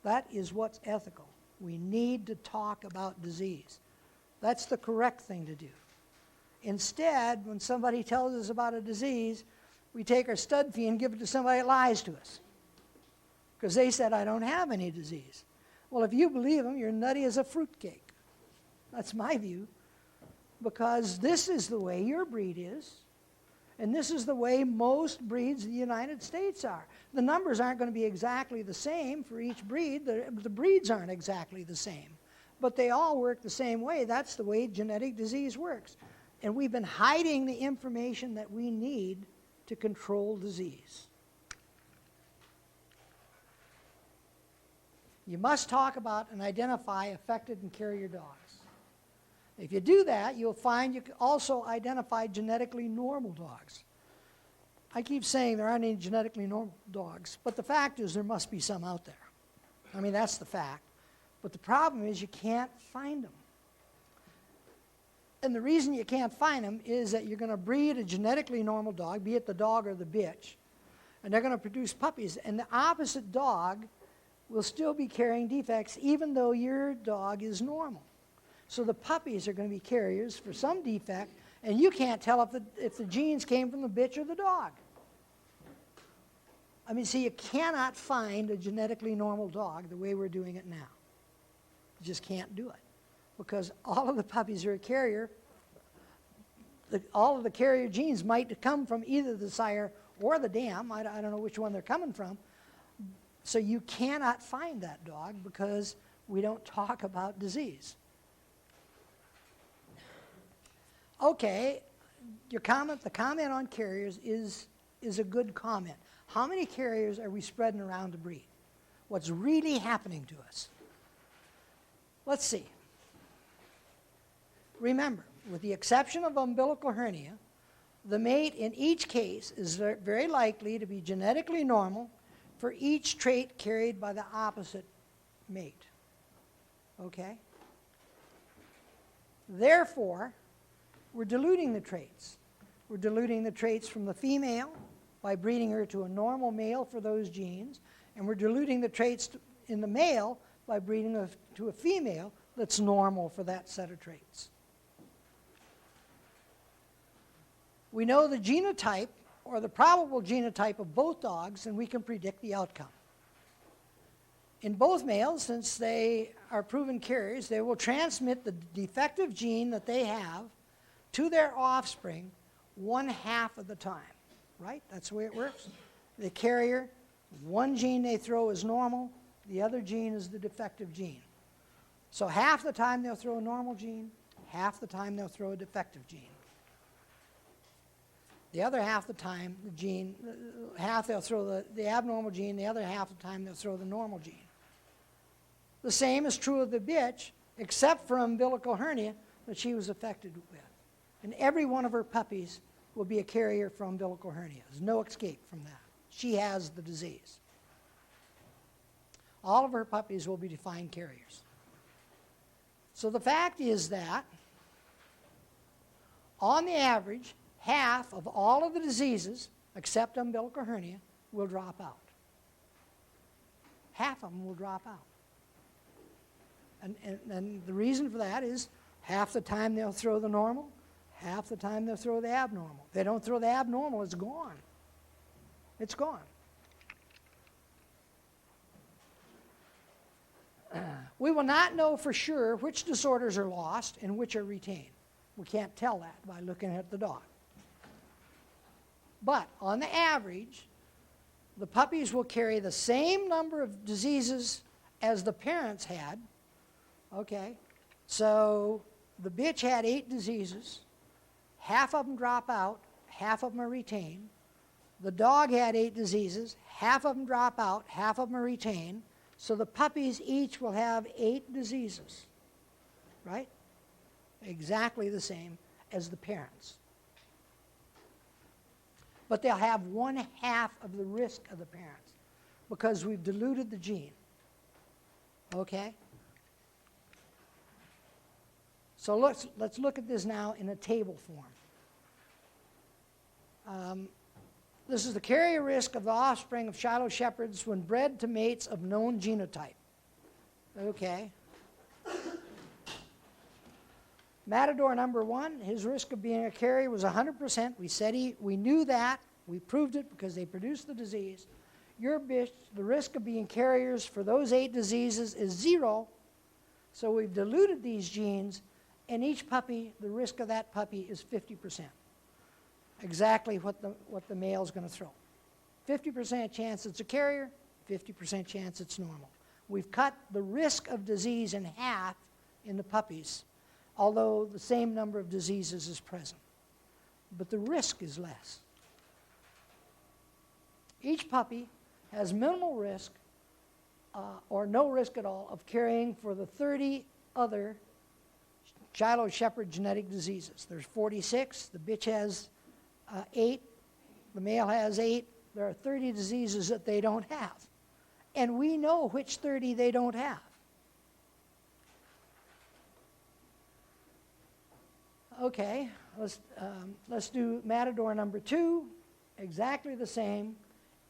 That is what's ethical. We need to talk about disease. That's the correct thing to do. Instead, when somebody tells us about a disease, we take our stud fee and give it to somebody that lies to us. Because they said, I don't have any disease. Well, if you believe them, you're nutty as a fruitcake. That's my view. Because this is the way your breed is. And this is the way most breeds in the United States are. The numbers aren't going to be exactly the same for each breed. The breeds aren't exactly the same. But they all work the same way. That's the way genetic disease works. And we've been hiding the information that we need to control disease. You must talk about and identify affected and carrier dogs. If you do that, you'll find you can also identify genetically normal dogs. I keep saying there aren't any genetically normal dogs, but the fact is there must be some out there. I mean, that's the fact. But the problem is you can't find them. And the reason you can't find them is that you're going to breed a genetically normal dog, be it the dog or the bitch, and they're going to produce puppies, and the opposite dog will still be carrying defects even though your dog is normal. So the puppies are going to be carriers for some defect, and you can't tell if the genes came from the bitch or the dog. I mean, see, you cannot find a genetically normal dog the way we're doing it now. You just can't do it. Because all of the puppies are a carrier. All of the carrier genes might come from either the sire or the dam. I don't know which one they're coming from. So you cannot find that dog because we don't talk about disease. Okay, the comment on carriers is a good comment. How many carriers are we spreading around to breed? What's really happening to us? Let's see. Remember, with the exception of umbilical hernia, the mate in each case is very likely to be genetically normal for each trait carried by the opposite mate. Okay? Therefore, we're diluting the traits. We're diluting the traits from the female by breeding her to a normal male for those genes, and we're diluting the traits in the male by breeding her to a female that's normal for that set of traits. We know the genotype or the probable genotype of both dogs, and we can predict the outcome. In both males, since they are proven carriers, they will transmit the defective gene that they have to their offspring 1/2 of the time, right? That's the way it works. The carrier, one gene they throw is normal, the other gene is the defective gene. So half the time they'll throw a normal gene, half the time they'll throw a defective gene. The other half the time, half they'll throw the abnormal gene, the other half the time they'll throw the normal gene. The same is true of the bitch, except for umbilical hernia that she was affected with. And every one of her puppies will be a carrier for umbilical hernia. There's no escape from that. she has the disease. All of her puppies will be defined carriers. So the fact is that, on the average, half of all of the diseases, except umbilical hernia, will drop out. Half of them will drop out. And the reason for that is half the time they'll throw the normal, half the time they'll throw the abnormal. If they don't throw the abnormal, it's gone. It's gone. We will not know for sure which disorders are lost and which are retained. We can't tell that by looking at the dog. But on the average, the puppies will carry the same number of diseases as the parents had. Okay, so the bitch had 8 diseases. Half of them drop out, half of them are retained. The dog had 8 diseases. Half of them drop out, half of them are retained. So the puppies each will have 8 diseases, right? Exactly the same as the parents. But they'll have 1/2 of the risk of the parents because we've diluted the gene. Okay? So let's look at this now in a table form. This is the carrier risk of the offspring of Shiloh Shepherds when bred to mates of known genotype. Okay. Matador number 1, his risk of being a carrier was 100%. We knew that. We proved it because they produced the disease. Your bitch, the risk of being carriers for those 8 diseases is 0. So we've diluted these genes, and each puppy, the risk of that puppy is 50%. Exactly what the male is going to throw. 50% chance it's a carrier, 50% chance it's normal. We've cut the risk of disease in half in the puppies, although the same number of diseases is present. But the risk is less. Each puppy has minimal risk or no risk at all of carrying for the 30 other Shiloh Shepherd genetic diseases. There's 46. The bitch has 8. The male has 8. There are 30 diseases that they don't have. And we know which 30 they don't have. Okay, let's do Matador number 2. Exactly the same,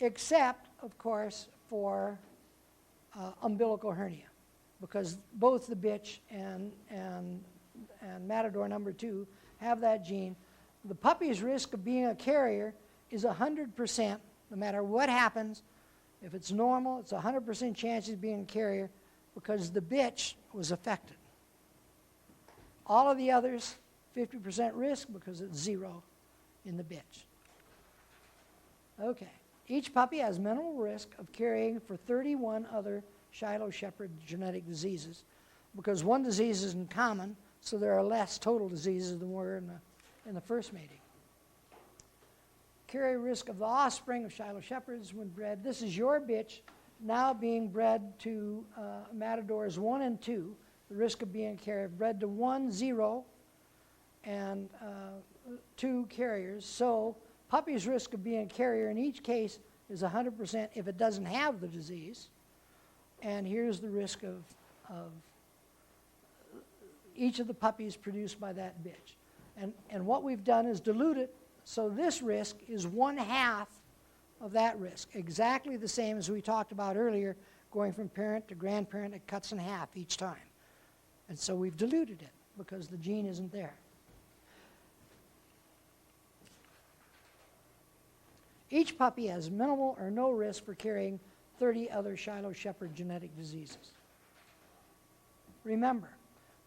except, of course, for umbilical hernia, because both the bitch and Matador number 2 have that gene. The puppy's risk of being a carrier is 100%, no matter what happens. If it's normal, it's 100% chance of being a carrier because the bitch was affected. All of the others, 50% risk because it's 0 in the bitch. Okay. Each puppy has minimal risk of carrying for 31 other Shiloh Shepherd genetic diseases because one disease isn't common, so there are less total diseases than were in the first mating. Carrier risk of the offspring of Shiloh Shepherds when bred. This is your bitch now being bred to Matadors 1 and 2. The risk of being a carrier bred to 1, 0, and 2 carriers. So puppy's risk of being a carrier in each case is 100% if it doesn't have the disease. And here's the risk of each of the puppies produced by that bitch. And what we've done is dilute it, so this risk is 1/2 of that risk, exactly the same as we talked about earlier, going from parent to grandparent, it cuts in half each time. And so we've diluted it because the gene isn't there. Each puppy has minimal or no risk for carrying 30 other Shiloh Shepherd genetic diseases. Remember,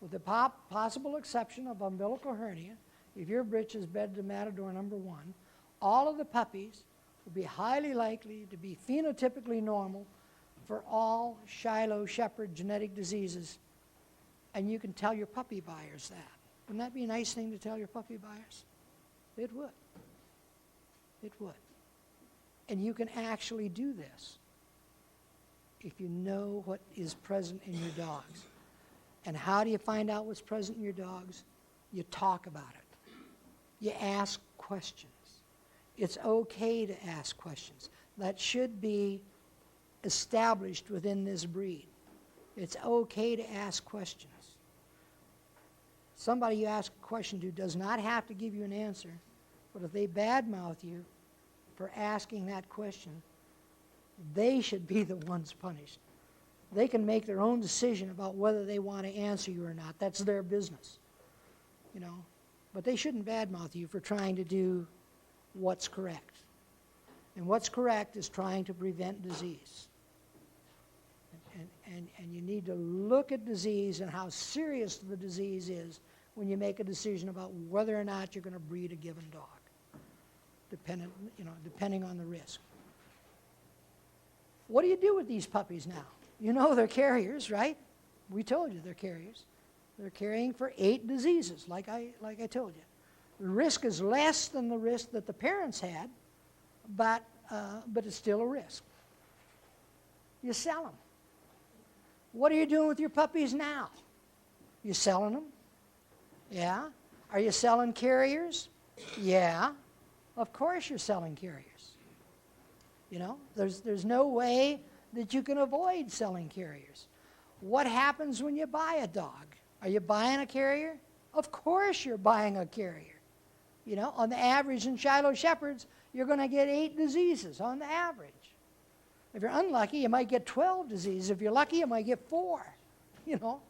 with the possible exception of umbilical hernia, if your bitch is bred to Matador number 1, all of the puppies will be highly likely to be phenotypically normal for all Shiloh Shepherd genetic diseases. And you can tell your puppy buyers that. Wouldn't that be a nice thing to tell your puppy buyers? It would. It would. And you can actually do this if you know what is present in your dogs. And how do you find out what's present in your dogs? You talk about it. You ask questions. It's okay to ask questions. that should be established within this breed. It's okay to ask questions. Somebody you ask a question to does not have to give you an answer, but if they badmouth you for asking that question, they should be the ones punished. They can make their own decision about whether they want to answer you or not. That's their business, you know. But they shouldn't badmouth you for trying to do what's correct. And what's correct is trying to prevent disease. And you need to look at disease and how serious the disease is when you make a decision about whether or not you're going to breed a given dog, depending on the risk. What do you do with these puppies now? You know they're carriers, right? We told you they're carriers. They're carrying for 8 diseases, like I told you. The risk is less than the risk that the parents had, but it's still a risk. You sell them. What are you doing with your puppies now? You selling them? Yeah. Are you selling carriers? Yeah. Of course you're selling carriers. You know, there's no way that you can avoid selling carriers. What happens when you buy a dog? Are you buying a carrier? Of course you're buying a carrier. You know, on the average in Shiloh Shepherds, you're going to get 8 diseases on the average. If you're unlucky, you might get 12 diseases. If you're lucky, you might get 4, you know.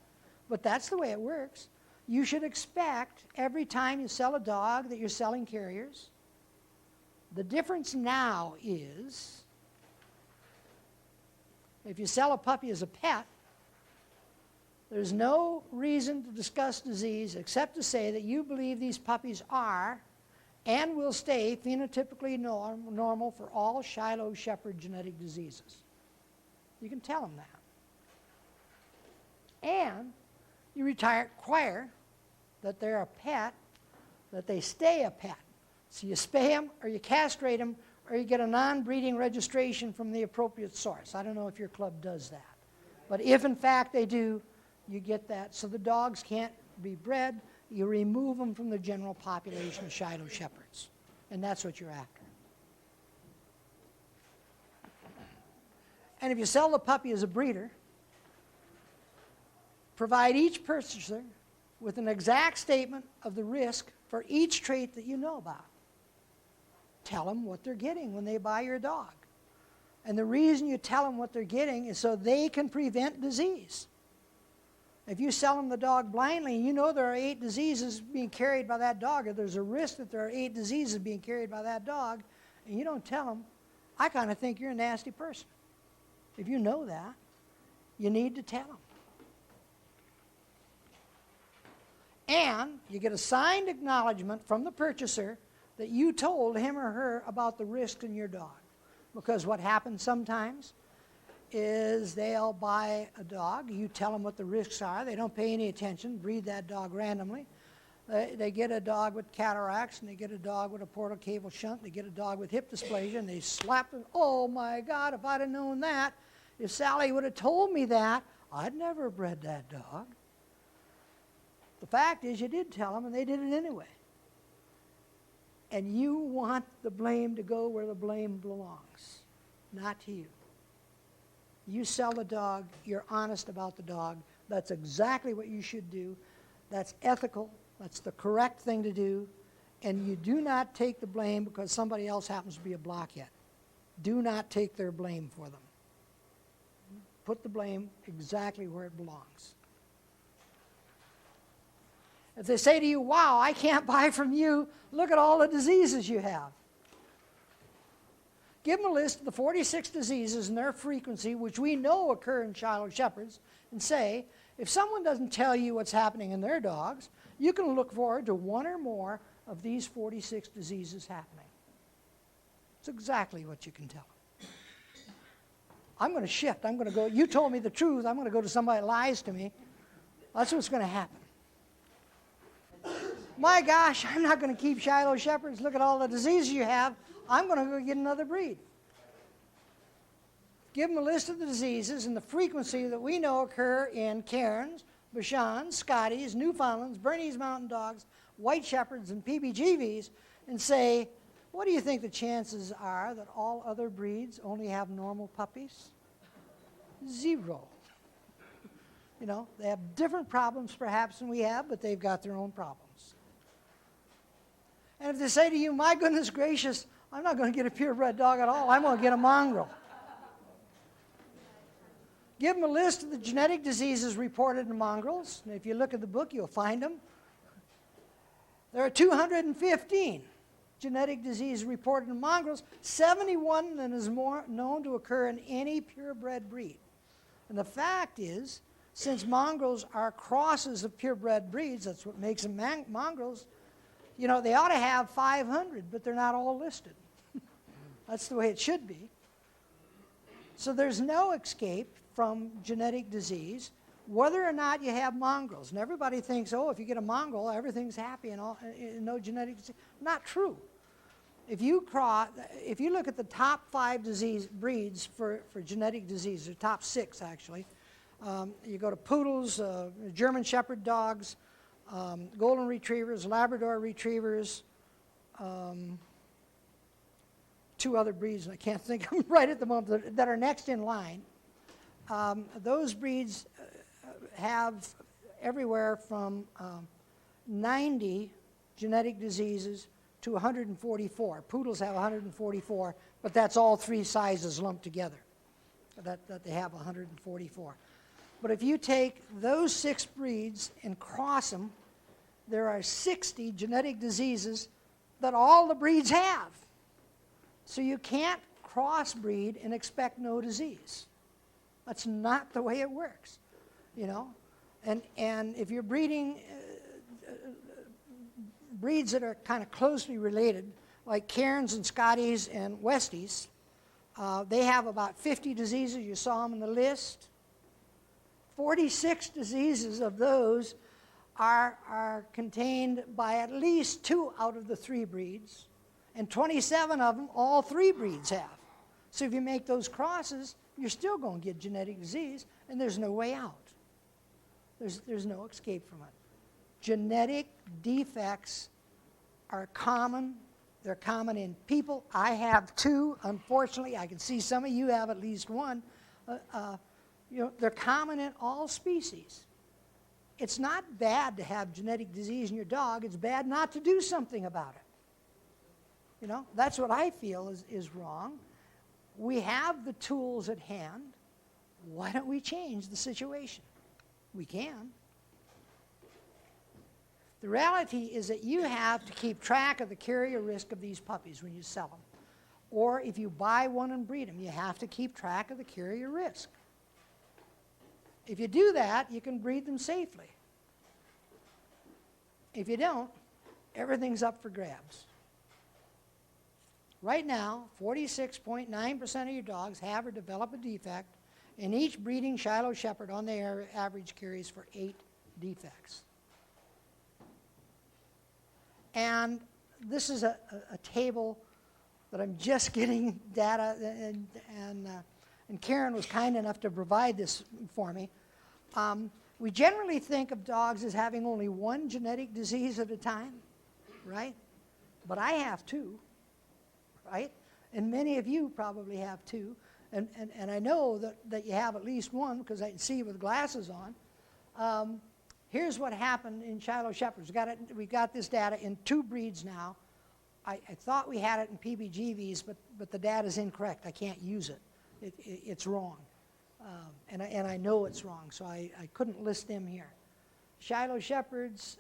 But that's the way it works. You should expect every time you sell a dog that you're selling carriers. The difference now is if you sell a puppy as a pet, there's no reason to discuss disease except to say that you believe these puppies are and will stay phenotypically normal for all Shiloh Shepherd genetic diseases. You can tell them that. And you require that they're a pet, that they stay a pet. So you spay them, or you castrate them, or you get a non-breeding registration from the appropriate source. I don't know if your club does that. But if, in fact, they do, you get that. So the dogs can't be bred. You remove them from the general population of Shiloh Shepherds. And that's what you're after. And if you sell the puppy as a breeder, provide each purchaser with an exact statement of the risk for each trait that you know about. Tell them what they're getting when they buy your dog. And the reason you tell them what they're getting is so they can prevent disease. If you sell them the dog blindly, you know there are 8 diseases being carried by that dog, or there's a risk that there are 8 diseases being carried by that dog, and you don't tell them, I kind of think you're a nasty person. If you know that, you need to tell them. And you get a signed acknowledgement from the purchaser that you told him or her about the risk in your dog. Because what happens sometimes is they'll buy a dog, you tell them what the risks are, they don't pay any attention, breed that dog randomly. They get a dog with cataracts, and they get a dog with a portal cable shunt, they get a dog with hip dysplasia, and they slap them. Oh my God, if I'd have known that, if Sally would have told me that, I'd never bred that dog. The fact is you did tell them, and they did it anyway. And you want the blame to go where the blame belongs, not to you. You sell the dog, you're honest about the dog. That's exactly what you should do. That's ethical. That's the correct thing to do. And you do not take the blame because somebody else happens to be a blockhead. Do not take their blame for them. Put the blame exactly where it belongs. If they say to you, wow, I can't buy from you, look at all the diseases you have. Give them a list of the 46 diseases and their frequency, which we know occur in Shiloh Shepherds, and say, if someone doesn't tell you what's happening in their dogs, you can look forward to 1 or more of these 46 diseases happening. It's exactly what you can tell them. I'm going to shift. I'm going to go, you told me the truth. I'm going to go to somebody that lies to me. That's what's going to happen. My gosh, I'm not going to keep Shiloh Shepherds. Look at all the diseases you have. I'm going to go get another breed. Give them a list of the diseases and the frequency that we know occur in Cairns, Bashans, Scotties, Newfoundlands, Bernese Mountain Dogs, White Shepherds, and PBGVs, and say, What do you think the chances are that all other breeds only have normal puppies? 0. You know, they have different problems perhaps than we have, but they've got their own problems. And if they say to you, my goodness gracious, I'm not going to get a purebred dog at all, I'm going to get a mongrel. Give them a list of the genetic diseases reported in mongrels. And if you look at the book, you'll find them. There are 215 genetic diseases reported in mongrels, 71 that is more known to occur in any purebred breed. And the fact is, since mongrels are crosses of purebred breeds, that's what makes them mongrels, you know, they ought to have 500, but they're not all listed. That's the way it should be. So there's no escape from genetic disease, whether or not you have mongrels. And everybody thinks, oh, if you get a mongrel, everything's happy and no genetic disease. Not true. If you look at the top 5 disease breeds for genetic disease, or top 6 actually, you go to poodles, German Shepherd dogs, golden retrievers, Labrador retrievers, 2 other breeds, and I can't think of them right at the moment, that are next in line. Those breeds have everywhere from 90 genetic diseases to 144. Poodles have 144, but that's all 3 sizes lumped together, that they have 144. But if you take those 6 breeds and cross them, there are 60 genetic diseases that all the breeds have. So you can't crossbreed and expect no disease. That's not the way it works, you know. And if you're breeding breeds that are kind of closely related, like Cairns and Scotties and Westies, they have about 50 diseases. You saw them in the list. 46 diseases of those are contained by at least 2 out of the 3 breeds, and 27 of them all 3 breeds have. So if you make those crosses, you're still going to get genetic disease, and there's no way out. There's no escape from it. Genetic defects are common. They're common in people. I have 2, unfortunately. I can see some of you have at least 1. You know, they're common in all species. It's not bad to have genetic disease in your dog. It's bad not to do something about it. You know, that's what I feel is wrong. We have the tools at hand. Why don't we change the situation? We can. The reality is that you have to keep track of the carrier risk of these puppies when you sell them. Or if you buy one and breed them, you have to keep track of the carrier risk. If you do that, you can breed them safely. If you don't, everything's up for grabs. Right now, 46.9% of your dogs have or develop a defect, and each breeding Shiloh Shepherd on the average carries for 8 defects. And this is a table that I'm just getting data, and Karen was kind enough to provide this for me. We generally think of dogs as having only 1 genetic disease at a time, right? But I have 2, right? And many of you probably have 2. And I know that you have at least 1 because I can see with glasses on. Here's what happened in Shiloh Shepherds. We've got this data in 2 breeds now. I thought we had it in PBGVs, but the data's incorrect. I can't use it. It's wrong. And I know it's wrong, so I couldn't list them here. Shiloh Shepherds,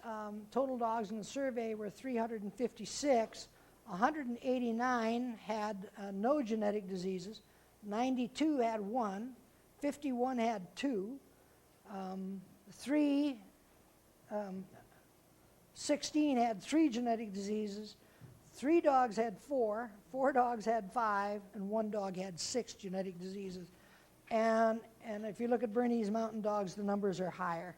total dogs in the survey were 356. 189 had no genetic diseases. 92 had 1. 51 had 2. 16 had 3 genetic diseases. 3 dogs had 4. 4 dogs had 5, and 1 dog had 6 genetic diseases. And if you look at Bernese Mountain Dogs, the numbers are higher,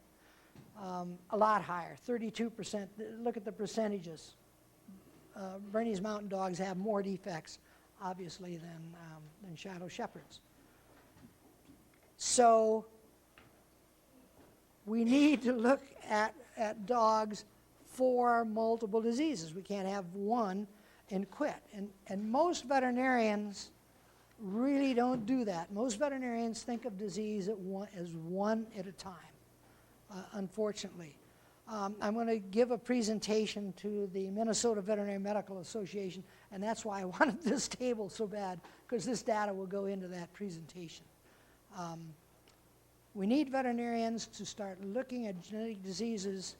a lot higher, 32%. Look at the percentages. Bernese Mountain Dogs have more defects, obviously, than Shiloh Shepherds. So we need to look at dogs for multiple diseases. We can't have 1. and quit. And most veterinarians really don't do that. Most veterinarians think of disease as one at a time, unfortunately. I'm going to give a presentation to the Minnesota Veterinary Medical Association, and that's why I wanted this table so bad, because this data will go into that presentation. We need veterinarians to start looking at genetic diseases,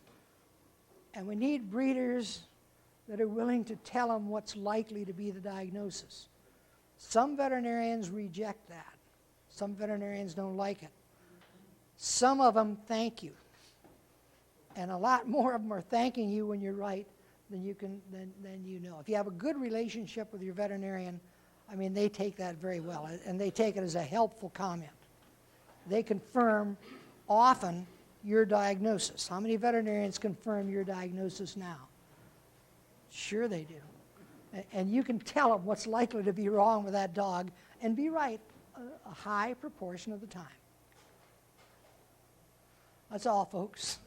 and we need breeders that are willing to tell them what's likely to be the diagnosis. Some veterinarians reject that. Some veterinarians don't like it. Some of them thank you. And a lot more of them are thanking you when you're right than you know. If you have a good relationship with your veterinarian, I mean, they take that very well, and they take it as a helpful comment. They confirm often your diagnosis. How many veterinarians confirm your diagnosis now? Sure they do. And you can tell them what's likely to be wrong with that dog and be right a high proportion of the time. That's all, folks.